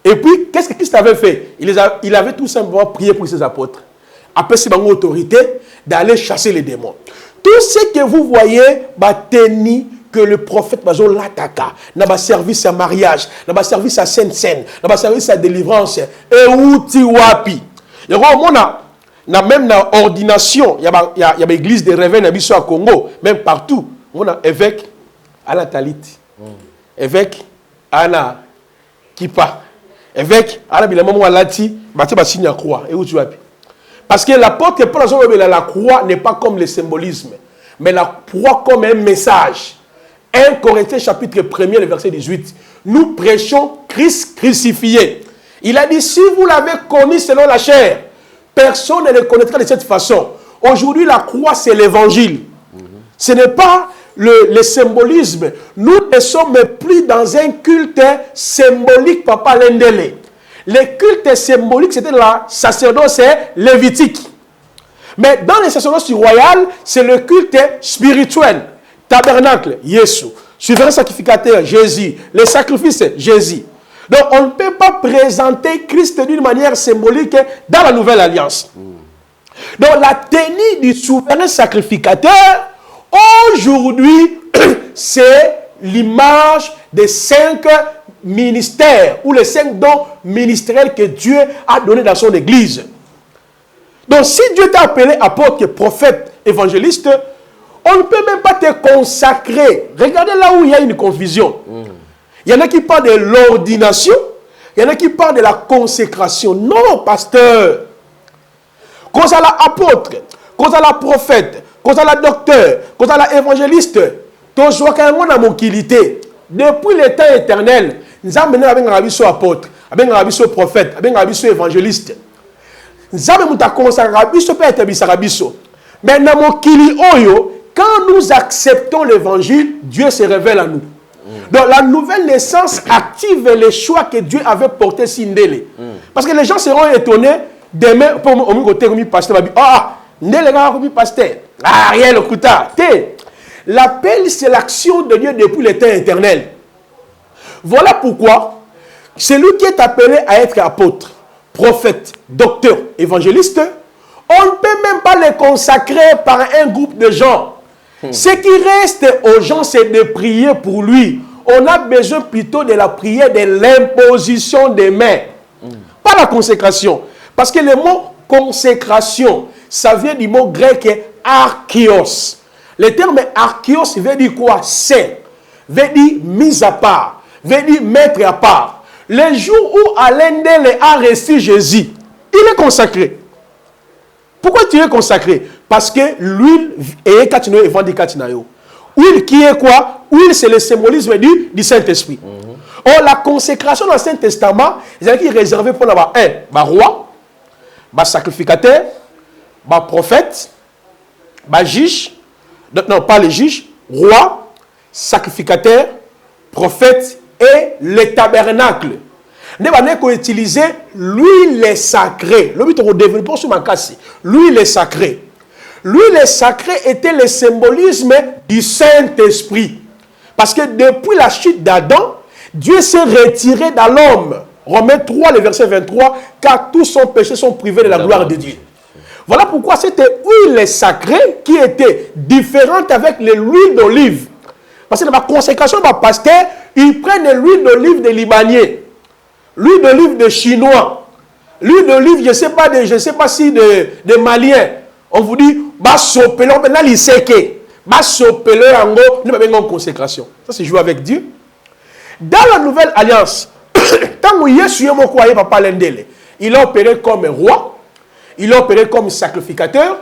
Et puis qu'est-ce que Christ avait fait? Il avait tout simplement prié pour ses apôtres. Après c'est une autorité d'aller chasser les démons. Tout ce que vous voyez, bateni que le prophète Bazo l'attaqua, n'a pas service à mariage, n'a pas service à Sainte-Seine, n'a pas service à délivrance, et outi wapi. Il y a même dans ordination, il y a l'église des réveils à Congo, même partout. On a évêque Anna Talit, évêque Anna Kipa, évêque Anna Bilamamo Alati, Mathieu signe la croix, et où tu wapi. Parce que l'apôtre Paul la croix n'est pas comme le symbolisme, mais la croix comme un message. 1 Corinthiens chapitre 1er, le verset 18. Nous prêchons Christ crucifié. Il a dit, si vous l'avez connu selon la chair, personne ne le connaîtra de cette façon. Aujourd'hui, la croix, c'est l'évangile. Ce n'est pas le symbolisme. Nous ne sommes plus dans un culte symbolique, Papa Lendele. Le culte symbolique, c'était la sacerdoce lévitique. Mais dans le sacerdoce royal, c'est le culte spirituel. Tabernacle, Jésus. Souverain sacrificateur, Jésus. Les sacrifices, Jésus. Donc, on ne peut pas présenter Christ d'une manière symbolique dans la nouvelle alliance. Donc, la tenue du souverain sacrificateur, aujourd'hui, c'est l'image des 5 ministères ou les 5 dons ministériels que Dieu a donnés dans son église. Donc, si Dieu t'a appelé apôtre, prophète, évangéliste, on ne peut même pas te consacrer. Regardez là où il y a une confusion. Il y en a qui parlent de l'ordination, il y en a qui parlent de la consécration. Non, pasteur. Quand ça l'apôtre, quand ça la prophète, quand ça la docteur, quand ça la évangéliste, ton choix quand même a mobilité. Depuis le temps éternel, nous avons mené avec un apôtre, avec un prophète, avec un évangéliste. Nous avons consacré un mais dans mon kili oyo, quand nous acceptons l'évangile, Dieu se révèle à nous. Donc la nouvelle naissance active les choix que Dieu avait portés sur Ndele. Parce que les gens seront étonnés demain pour mon côté comme pasteur Ndele comme pasteur. Ah rien le kuta. L'appel c'est l'action de Dieu depuis le temps éternel. Voilà pourquoi celui qui est appelé à être apôtre, prophète, docteur, évangéliste, on ne peut même pas le consacrer par un groupe de gens. Ce qui reste aux gens, c'est de prier pour lui. On a besoin plutôt de la prière, de l'imposition des mains. Pas la consécration. Parce que le mot consécration, ça vient du mot grec archios. Le terme archios veut dire quoi? Saint. Veut dire mis à part. Veut dire mettre à part. Le jour où Alain Ndele a reçu Jésus, il est consacré. Pourquoi tu es consacré? Parce que l'huile est katino et vendi katinayo. Huile qui est quoi? Huile, c'est le symbolisme du Saint-Esprit. Or, la consécration dans le Saint-Testament, c'est réservé pour l'avoir un roi, sacrificateur, prophète, juge, non pas les juges, roi, sacrificateur, prophète et le tabernacle. Nous avons utilisé l'huile sacrée. L'huile sacrée. L'huile sacrée était le symbolisme du Saint-Esprit. Parce que depuis la chute d'Adam, Dieu s'est retiré dans l'homme. Romains 3, le verset 23, car tous son péché sont privés de la gloire de Dieu. Voilà pourquoi c'était l'huile sacrée qui était différente avec l'huile d'olive. Parce que dans la consécration de pasteur, ils prennent l'huile d'olive des Libanais, l'huile d'olive des Chinois, l'huile d'olive, je ne sais pas si de Maliens. On vous dit, bah sopelo, maintenant il sait que, bah sopelo yango, nous avons une consécration. Ça c'est jouer avec Dieu. Dans la nouvelle alliance, tant que Yesu est mon croyant, papa Lendele, il a opéré comme roi, il a opéré comme sacrificateur,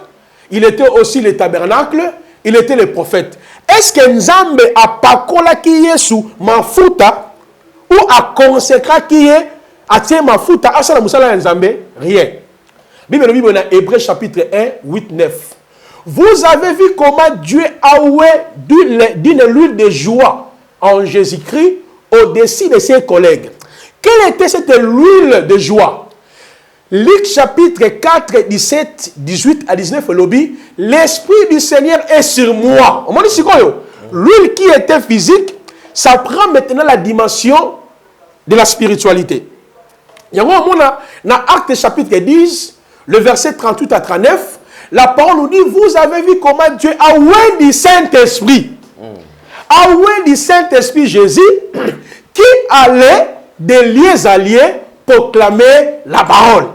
il était aussi le tabernacle, il était le prophète. Est-ce que Nzambe a pakola ki Yesu mafuta ou a consécré qui est a tiens mafuta à ça musala Nzambe? Rien. Bible dans Hébreux chapitre 1, 8, 9. Vous avez vu comment Dieu a oué d'une huile de joie en Jésus-Christ au-dessus de ses collègues. Quelle était cette huile de joie? Luc chapitre 4, 17, 18 à 19, lobby, l'Esprit du Seigneur est sur moi. On m'a dit, l'huile qui était physique, ça prend maintenant la dimension de la spiritualité. Il y a dans Actes chapitre 10, le verset 38 à 39, la parole nous dit, vous avez vu comment Dieu a oué du Saint-Esprit. A oué du Saint-Esprit Jésus, qui allait de lieux à lieux proclamer la parole.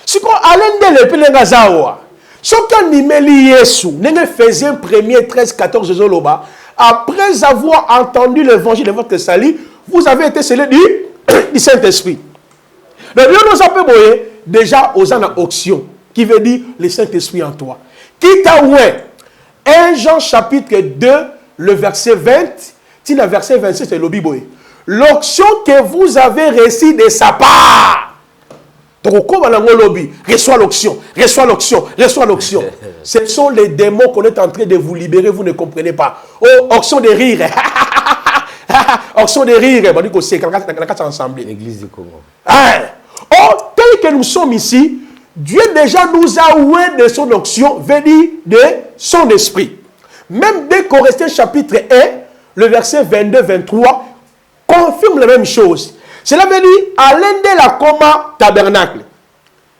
Si on allait de l'épée Gazawa, ce qu'on nimeli Yesu, Ephésiens 1er 13 14 Zoloba, après avoir entendu l'évangile de votre salut, vous avez été scellés du Saint-Esprit. Le Dieu nous a fait déjà aux en auction, qui veut dire le Saint-Esprit en toi. Qui t'a oué? 1 Jean chapitre 2, le verset 20, si le verset 26 c'est le Bible. L'onction que vous avez reçue de sa part. Reçois l'onction, reçois l'onction, reçois l'onction. Ce sont les démons qu'on est en train de vous libérer, vous ne comprenez pas. Oh, onction de rire. Onction de rire. L'église du Congo. Oh, tel que nous sommes ici, Dieu déjà nous a oué de son onction, veut dire de son esprit. Même dès Corinthiens chapitre 1, le verset 22-23, confirme la même chose. Cela veut dire, à l'un de la coma tabernacle,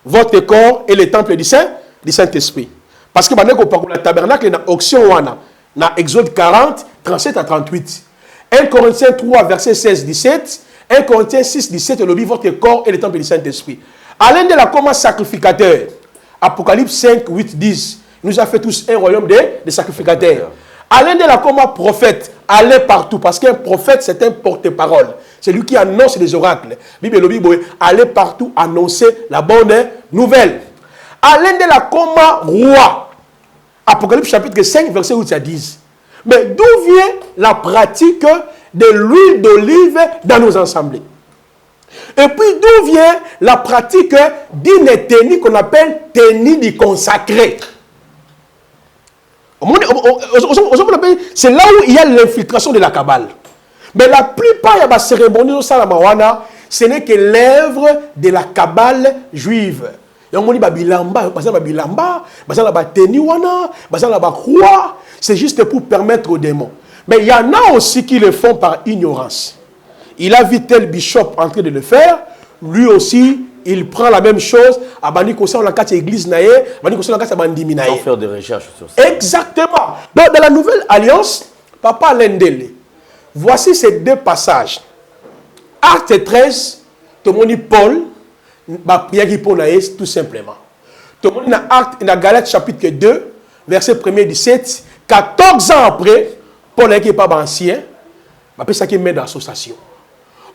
votre corps est le temple du Saint-Esprit. Parce que maintenant qu'on parle de tabernacle, il y a une option, dans Exode 40, 37 à 38. 1 Corinthiens 3, verset 16-17. 1 Corinthiens 6, 17, le dit, votre corps est le temple du Saint-Esprit. À l'un de la coma sacrificateur, Apocalypse 5, 8, 10, il nous a fait tous un royaume de sacrificateurs. À l'un de la coma prophète, allez partout, parce qu'un prophète, c'est un porte-parole. C'est lui qui annonce les oracles. Bible, allez partout annoncer la bonne nouvelle. À l'un de la coma roi, Apocalypse chapitre 5, verset 8 à 10. Mais d'où vient la pratique de l'huile d'olive dans nos assemblées? Et puis d'où vient la pratique d'une tenue qu'on appelle tenue du consacré? C'est là où il y a l'infiltration de la Kabbale. Mais la plupart de la cérémonie de Salamawana, ce n'est que l'œuvre de la Kabbale juive. C'est juste pour permettre aux démons. Mais il y en a aussi qui le font par ignorance. il a vu tel bishop en train de le faire, lui aussi, il prend la même chose, à Bani Kosa, on a quatre églises naïe, Bani Kosa, on a quatre bandimi naïe. Sans faire de recherche sur ça. Exactement. Donc, dans la nouvelle alliance, Papa Lendele, voici ces deux passages. Acte 13, tout le monde dit Paul, tout simplement. Tout le monde dans Acte, dans Galates chapitre 2, verset 1er 17, 14 ans après, Paul n'est pas ancien, mais ça qui met dans l'association.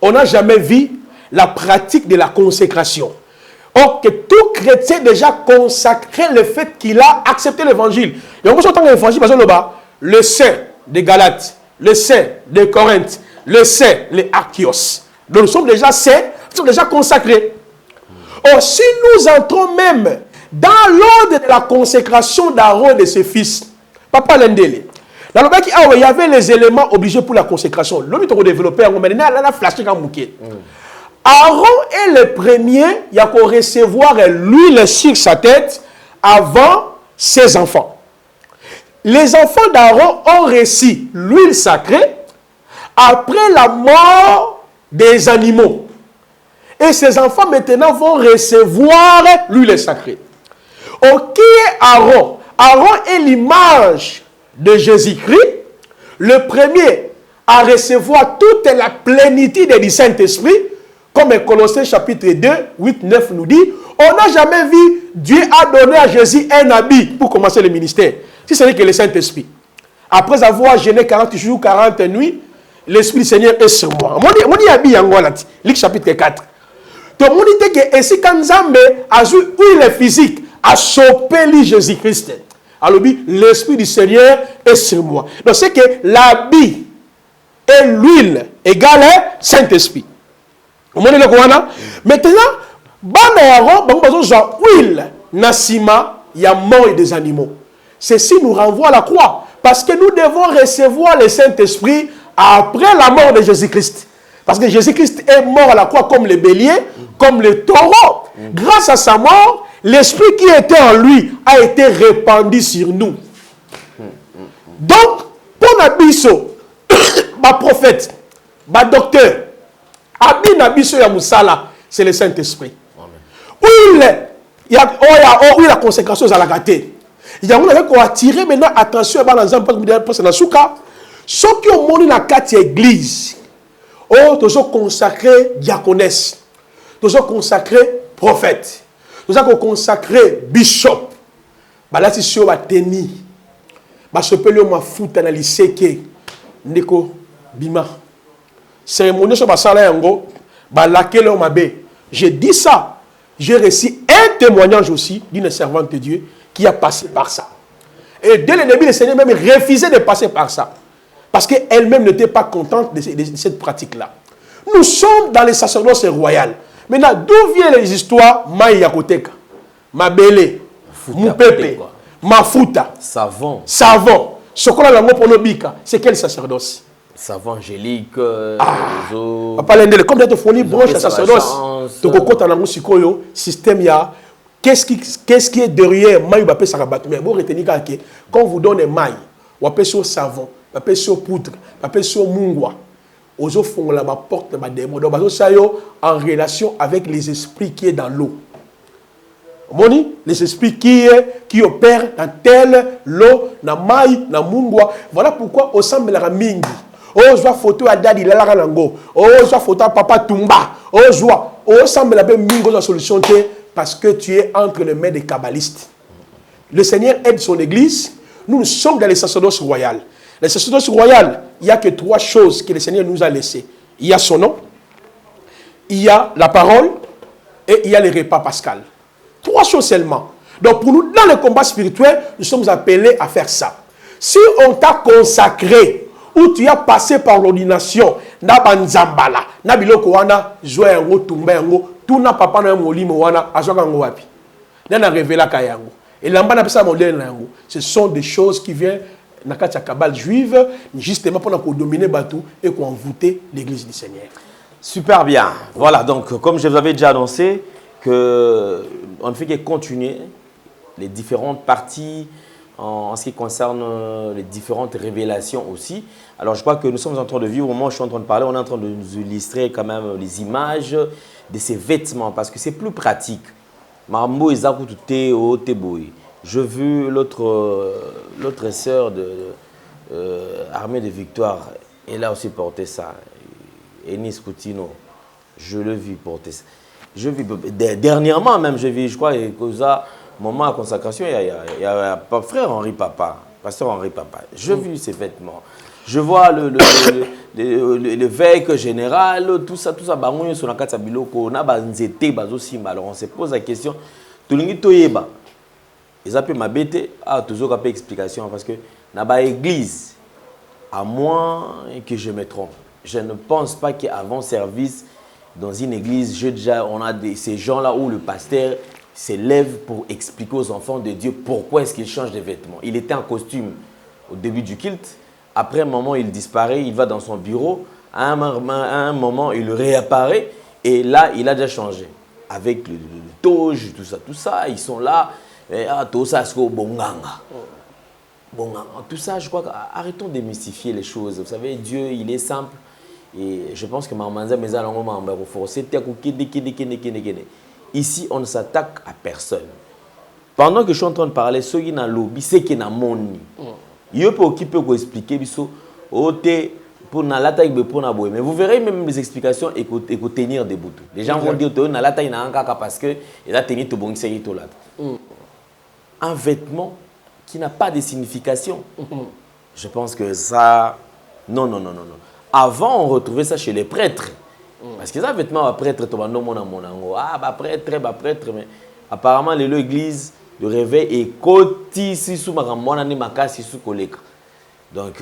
On n'a jamais vu la pratique de la consécration. Or, que tout chrétien déjà consacré le fait qu'il a accepté l'évangile. Et on peut s'entendre l'évangile, parce que le saint de Galates, le saint de Corinthe, le saint, les Archios. Donc nous sommes déjà saints, nous sommes déjà consacrés. Or, si nous entrons même dans l'ordre de la consécration d'Aaron et de ses fils, Papa Lendele, dans le cas il y avait les éléments obligés pour la consécration. L'homme est développé, on a flashé comme bouquet. Aaron est le premier à recevoir l'huile sur sa tête avant ses enfants. Les enfants d'Aaron ont reçu l'huile sacrée après la mort des animaux. Et ces enfants maintenant vont recevoir l'huile sacrée. Qui est Aaron? Aaron est l'image de Jésus-Christ, le premier à recevoir toute la plénitude du Saint-Esprit, comme Colossiens chapitre 2, 8, 9 nous dit, on n'a jamais vu Dieu a donné à Jésus un habit pour commencer le ministère. Si ce n'est que le Saint-Esprit. Après avoir gêné 40 jours, 40 nuits, l'Esprit du Seigneur est sur moi. On dit habit en Gualati, Luc chapitre 4. Tout le monde dit que si quand Nzambe a joué huile physique, a chopé Jésus-Christ. Alors, l'Esprit du Seigneur est sur moi. Donc, c'est que l'habit et l'huile égale Saint-Esprit. Vous voyez le quoi? Maintenant, huile, nasima, il y a mort des animaux. Ceci nous renvoie à la croix. Parce que nous devons recevoir le Saint-Esprit après la mort de Jésus-Christ. Parce que Jésus-Christ est mort à la croix comme le bélier, comme le taureau. Grâce à sa mort, l'esprit qui était en lui a été répandu sur nous. Donc, pour Nabiso, ma prophète, ma docteur, Abi Nabiso ya Moussala, c'est le Saint-Esprit. Oui, la consécration à la gâté. Il y a un attirer maintenant attention à l'ensemble parce que dans ce cas, ceux qui ont monté dans la carte église, tous ont consacré diaconesse, tous ont consacré prophète. Nous avons consacré bishop. Là, c'est sur la tenue. Je peux le foutre dans le lycée qui Ndeko Bima. Cérémonie sur la salle yango. J'ai dit ça. J'ai reçu un témoignage aussi d'une servante de Dieu qui a passé par ça. Et dès le début, le Seigneur même refusait de passer par ça. Parce qu'elle-même n'était pas contente de cette pratique-là. Nous sommes dans les sacerdoces royales. Maintenant, d'où viennent les histoires Maïakoteka, Mabele, Moupepe, Mafuta, Savon. Savon. Ce qu'on a là pour nos bika, c'est quel sacerdoce? Savon angélique. Papa Lendele, comme tu fournis branche à sacerdoce, tu côté dans le sikoyo, système ya. Qu'est-ce qui est derrière Maï Bapé Sarabat? Mais vous retenez que quand on vous donne Maï, on appelle sur savon, on appelle sur poudre, on appelle sur mungwa. Aux font la porte de ma démon. Donc, en relation avec les esprits qui est dans l'eau. Les esprits qui opèrent dans telle l'eau, dans maï, dans mungwa. Voilà pourquoi au semble la mingi. Je vois photo à Dadi la Lango. Je vois photo à Papa Tumba. Je vois. Semble la mingo la solution parce que tu es entre les mains des kabbalistes. Le Seigneur aide son église. Nous sommes dans les sacerdoces royales. Les sacerdoces royales, il n'y a que 3 choses que le Seigneur nous a laissées. Il y a son nom, il y a la parole et il y a les repas pascal. 3 choses seulement. Donc pour nous, dans le combat spirituel, nous sommes appelés à faire ça. Si on t'a consacré, ou tu as passé par l'ordination, na banzambala, na biloko wana, joie yango, tumba yango, tout na papa na molimo wana, azoka yango wapi. Na révéla kayango. Et l'amba na pesa modèle yango. Ce sont des choses qui viennent dans la cabale juive, justement pour dominer Batou et pour envoûter l'église du Seigneur. Super bien. Voilà, donc comme je vous avais déjà annoncé, on ne fait que continuer les différentes parties en ce qui concerne les différentes révélations aussi. Alors je crois que nous sommes en train de vivre, au moment où je suis en train de parler, on est en train de nous illustrer quand même les images de ces vêtements parce que c'est plus pratique. Marambo et Zakutute au Teboui. Je vu l'autre sœur de Armée de Victoire, elle a aussi porté ça. Enis Coutinho, je l'ai vu porter ça. Je vis, dernièrement même, je crois, que ça, moment à consacration, il y a frère Henri Papa, pasteur Henri Papa. Je vis ces vêtements. Je vois l'évêque général, tout ça, alors on se pose la question, tout le monde ils appellent ma bête, toujours une explication, parce que dans l'église, à moins que je me trompe, je ne pense pas qu'avant service, dans une église, on a ces gens-là où le pasteur se lève pour expliquer aux enfants de Dieu pourquoi est-ce qu'ils changent de vêtements. Il était en costume au début du culte. Après un moment, il disparaît, il va dans son bureau. À un moment, il réapparaît. Et là, il a déjà changé. Avec le toge, tout ça, ils sont là. Tout ça, c'est bonganga. Tout ça, je crois qu'arrêtons de mystifier les choses. Vous savez, Dieu, il est simple. Et je pense que ici, on ne s'attaque à personne. Pendant que je suis en train de parler, ceux qui sont lobby, c'est qui sont moni. Il peut expliquer pour mais vous verrez même les explications et tenir debout. Les gens vont dire parce que il a tenu tout bon un vêtement qui n'a pas de signification. Je pense que ça non. Avant, on retrouvait ça chez les prêtres. Parce que ça, vêtements, prêtre, prêtre, mais apparemment, l'église, le réveil est côté sous donc,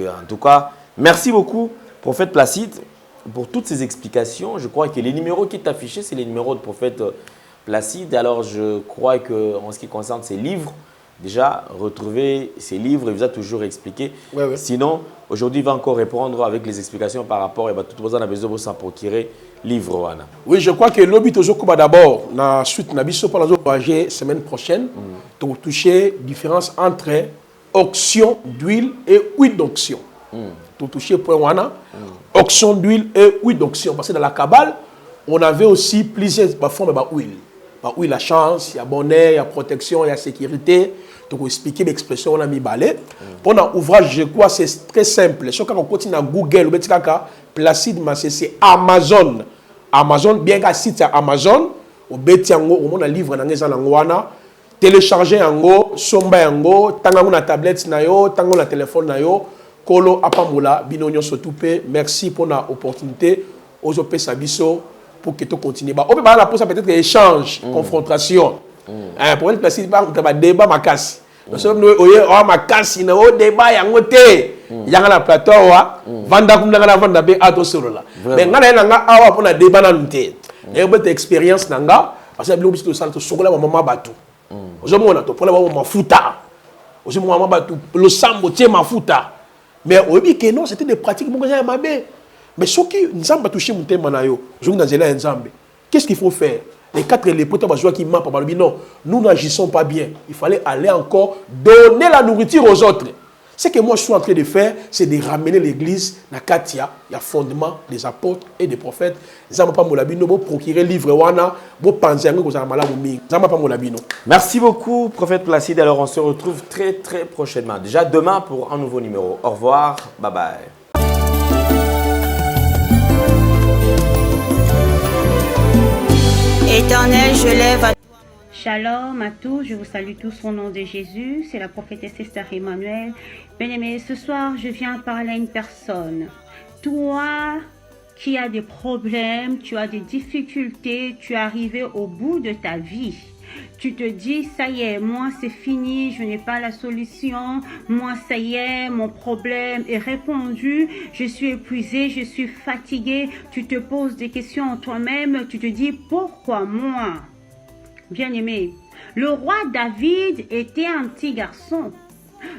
en tout cas, merci beaucoup, prophète Placide, pour toutes ces explications. Je crois que les numéros qui est affiché, c'est les numéros de prophète Placide. Alors, je crois qu'en ce qui concerne ces livres, déjà, retrouver ces livres, il vous a toujours expliqué. Ouais. Sinon, aujourd'hui, il va encore répondre avec les explications par rapport à tout le monde a besoin de s'en procurer livre. Oui, je crois que l'obit toujours d'abord, la suite, la semaine prochaine, pour toucher la différence entre auction d'huile et huile d'onction. Pour toucher point auction d'huile et huile d'onction. Parce que dans la Kabbale, on avait aussi plusieurs formes d'huile. Il y a chance, il y a bonheur, il y a protection, il y a sécurité. Donc, expliquer l'expression, on a mis balai. Pour un ouvrage, je crois, c'est très simple. Si on continue à Google, Placide, c'est Amazon. Amazon, bien qu'à site Amazon, au Betiango, au monde a livre dans les années, télécharger en go, somba en go, tango na tablette na yo, tango na téléphone na yo, kolo apamula, binonyo sotupe. Merci pour l'opportunité. Ozope sabiso. Pour que tu continues. On peut parler pour peut-être échange, confrontation. Pour une place, il y a un débat ma casse. Parce que ma casse, il y a un débat, il y a un côté. Il y a un plateau, vanda comme la vanda be ato solo là. Mais on a un pour un débat dans le thé. Et on peut expérience nanga parce que l'objet de salto sur la maman batou. Aujourd'hui on a tout pour la maman futa. Aujourd'hui maman batou le sambo tie ma futa. Mais au dit que non, c'était des pratiques mon gars mabé. Mais ce qui nous a touché mon thème, qu'est-ce qu'il faut faire? Les 4 lépotes qui m'a pas non, nous n'agissons pas bien. Il fallait aller encore donner la nourriture aux autres. Ce que moi je suis en train de faire, c'est de ramener l'église na Katia, il y a fondement des apôtres et des prophètes. Procurer livre wana, merci beaucoup, prophète Placide. Alors on se retrouve très très prochainement. Déjà demain pour un nouveau numéro. Au revoir, bye bye. Éternel, je lève à... Shalom à tous, je vous salue tous au nom de Jésus. C'est la prophétesse Esther Emmanuel. Bien-aimés, ce soir, je viens parler à une personne. Toi qui as des problèmes, tu as des difficultés, tu es arrivé au bout de ta vie. Tu te dis, ça y est, moi c'est fini, je n'ai pas la solution, moi ça y est, mon problème est répondu, je suis épuisé, je suis fatigué. Tu te poses des questions en toi-même, tu te dis, pourquoi moi? Bien-aimé, le roi David était un petit garçon.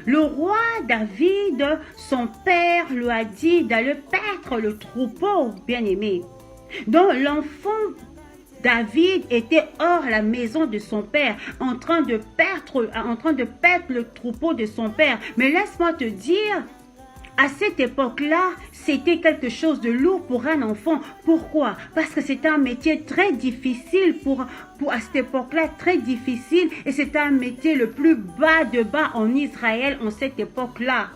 Le roi David, son père lui a dit d'aller paître le troupeau, bien-aimé. Donc l'enfant David était hors la maison de son père, en train de perdre le troupeau de son père. Mais laisse-moi te dire, à cette époque-là, c'était quelque chose de lourd pour un enfant. Pourquoi? Parce que c'était un métier très difficile à cette époque-là, très difficile. Et c'était un métier le plus bas de bas en Israël en cette époque-là.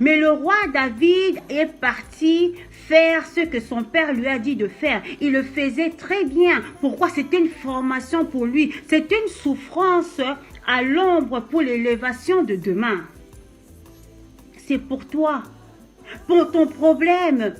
Mais le roi David est parti faire ce que son père lui a dit de faire. Il le faisait très bien. Pourquoi? C'était une formation pour lui. C'était une souffrance à l'ombre pour l'élévation de demain. C'est pour toi, pour ton problème.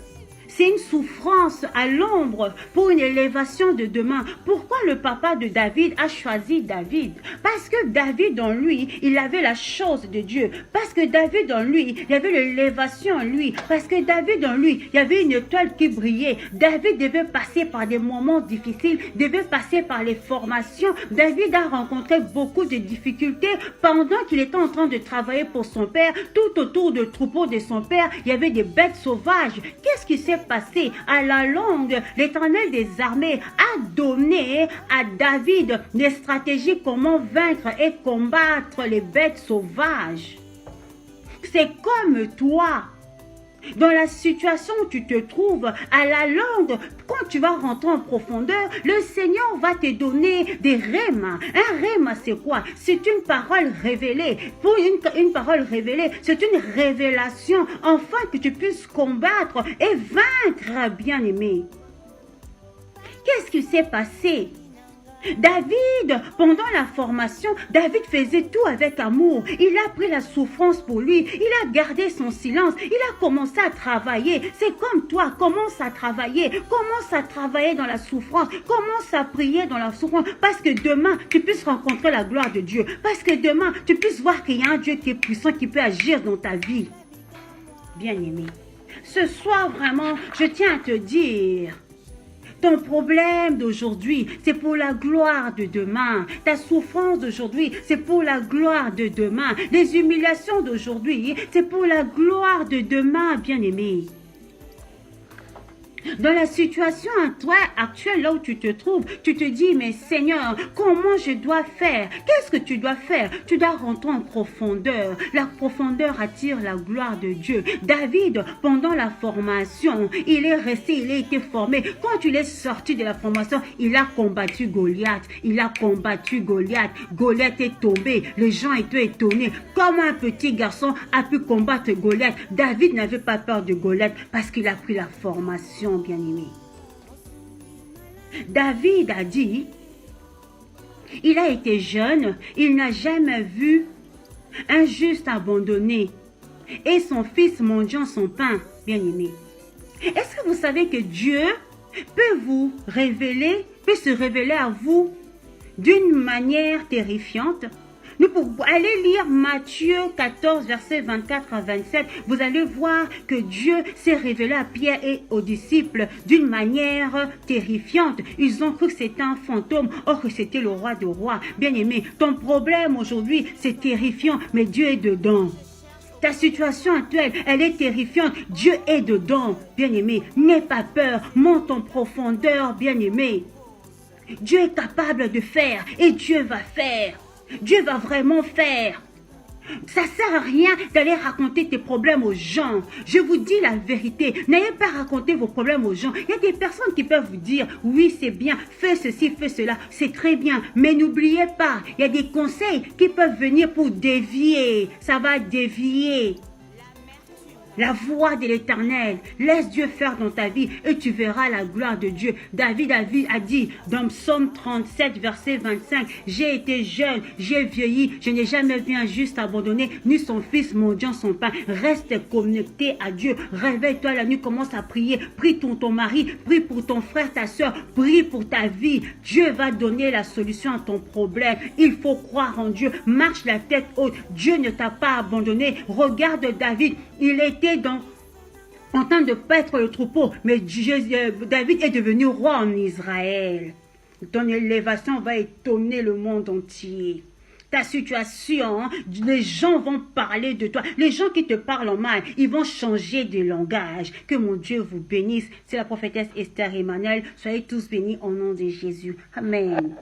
C'est une souffrance à l'ombre pour une élévation de demain. Pourquoi le papa de David a choisi David? Parce que David en lui, il avait la chose de Dieu. Parce que David en lui, il y avait l'élévation en lui. Parce que David en lui, il y avait une étoile qui brillait. David devait passer par des moments difficiles, devait passer par les formations. David a rencontré beaucoup de difficultés pendant qu'il était en train de travailler pour son père. Tout autour du troupeau de son père, il y avait des bêtes sauvages. Qu'est-ce qui s'est passé? À la longue, l'Éternel des armées a donné à David des stratégies comment vaincre et combattre les bêtes sauvages. C'est comme toi. Dans la situation où tu te trouves, à la longue, quand tu vas rentrer en profondeur, le Seigneur va te donner des rhémas. Un rhéma, c'est quoi? C'est une parole révélée. Pour une parole révélée, c'est une révélation, afin que tu puisses combattre et vaincre, bien-aimé. Qu'est-ce qui s'est passé? David, pendant la formation, David faisait tout avec amour. Il a pris la souffrance pour lui. Il a gardé son silence. Il a commencé à travailler. C'est comme toi, commence à travailler. Commence à travailler dans la souffrance. Commence à prier dans la souffrance. Parce que demain, tu puisses rencontrer la gloire de Dieu. Parce que demain, tu puisses voir qu'il y a un Dieu qui est puissant, qui peut agir dans ta vie. Bien-aimé, ce soir, vraiment, je tiens à te dire... Ton problème d'aujourd'hui, c'est pour la gloire de demain. Ta souffrance d'aujourd'hui, c'est pour la gloire de demain. Les humiliations d'aujourd'hui, c'est pour la gloire de demain, bien-aimé. Dans la situation actuelle, là où tu te trouves, tu te dis, mais Seigneur, comment je dois faire? Qu'est-ce que tu dois faire? Tu dois rentrer en profondeur. La profondeur attire la gloire de Dieu. David, pendant la formation, il est resté, il a été formé. Quand il est sorti de la formation, il a combattu Goliath. Il a combattu Goliath. Goliath est tombé. Les gens étaient étonnés. Comment un petit garçon a pu combattre Goliath? David n'avait pas peur de Goliath parce qu'il a pris la formation. Bien-aimé. David a dit, il a été jeune, il n'a jamais vu un juste abandonné et son fils mendiant son pain. Bien-aimé. Est-ce que vous savez que Dieu peut vous révéler, peut se révéler à vous d'une manière terrifiante? Nous pouvons aller lire Matthieu 14, versets 24 à 27. Vous allez voir que Dieu s'est révélé à Pierre et aux disciples d'une manière terrifiante. Ils ont cru que c'était un fantôme, or que c'était le roi des rois. Bien-aimé, ton problème aujourd'hui, c'est terrifiant, mais Dieu est dedans. Ta situation actuelle, elle est terrifiante. Dieu est dedans. Bien-aimé, n'aie pas peur. Monte en profondeur, bien-aimé. Dieu est capable de faire et Dieu va faire. Dieu va vraiment faire. Ça ne sert à rien d'aller raconter tes problèmes aux gens. Je vous dis la vérité. N'ayez pas raconté vos problèmes aux gens. Il y a des personnes qui peuvent vous dire, oui, c'est bien, fais ceci, fais cela. C'est très bien. Mais n'oubliez pas, il y a des conseils qui peuvent venir pour dévier. Ça va dévier la voix de l'Éternel. Laisse Dieu faire dans ta vie et tu verras la gloire de Dieu. David a dit dans Psaume 37, verset 25, « J'ai été jeune, j'ai vieilli, je n'ai jamais vu un juste abandonné, ni son fils mendiant son pain. » Reste connecté à Dieu. Réveille-toi la nuit, commence à prier. Prie pour ton mari, prie pour ton frère, ta soeur, prie pour ta vie. Dieu va donner la solution à ton problème. Il faut croire en Dieu. Marche la tête haute. Dieu ne t'a pas abandonné. Regarde David, il était en train de paître le troupeau, mais David est devenu roi en Israël. Ton élévation va étonner le monde entier. ta situation, les gens vont parler de toi. Les gens qui te parlent en mal, ils vont changer de langage. Que mon Dieu vous bénisse. C'est la prophétesse Esther Emmanuel. Soyez tous bénis au nom de Jésus. Amen.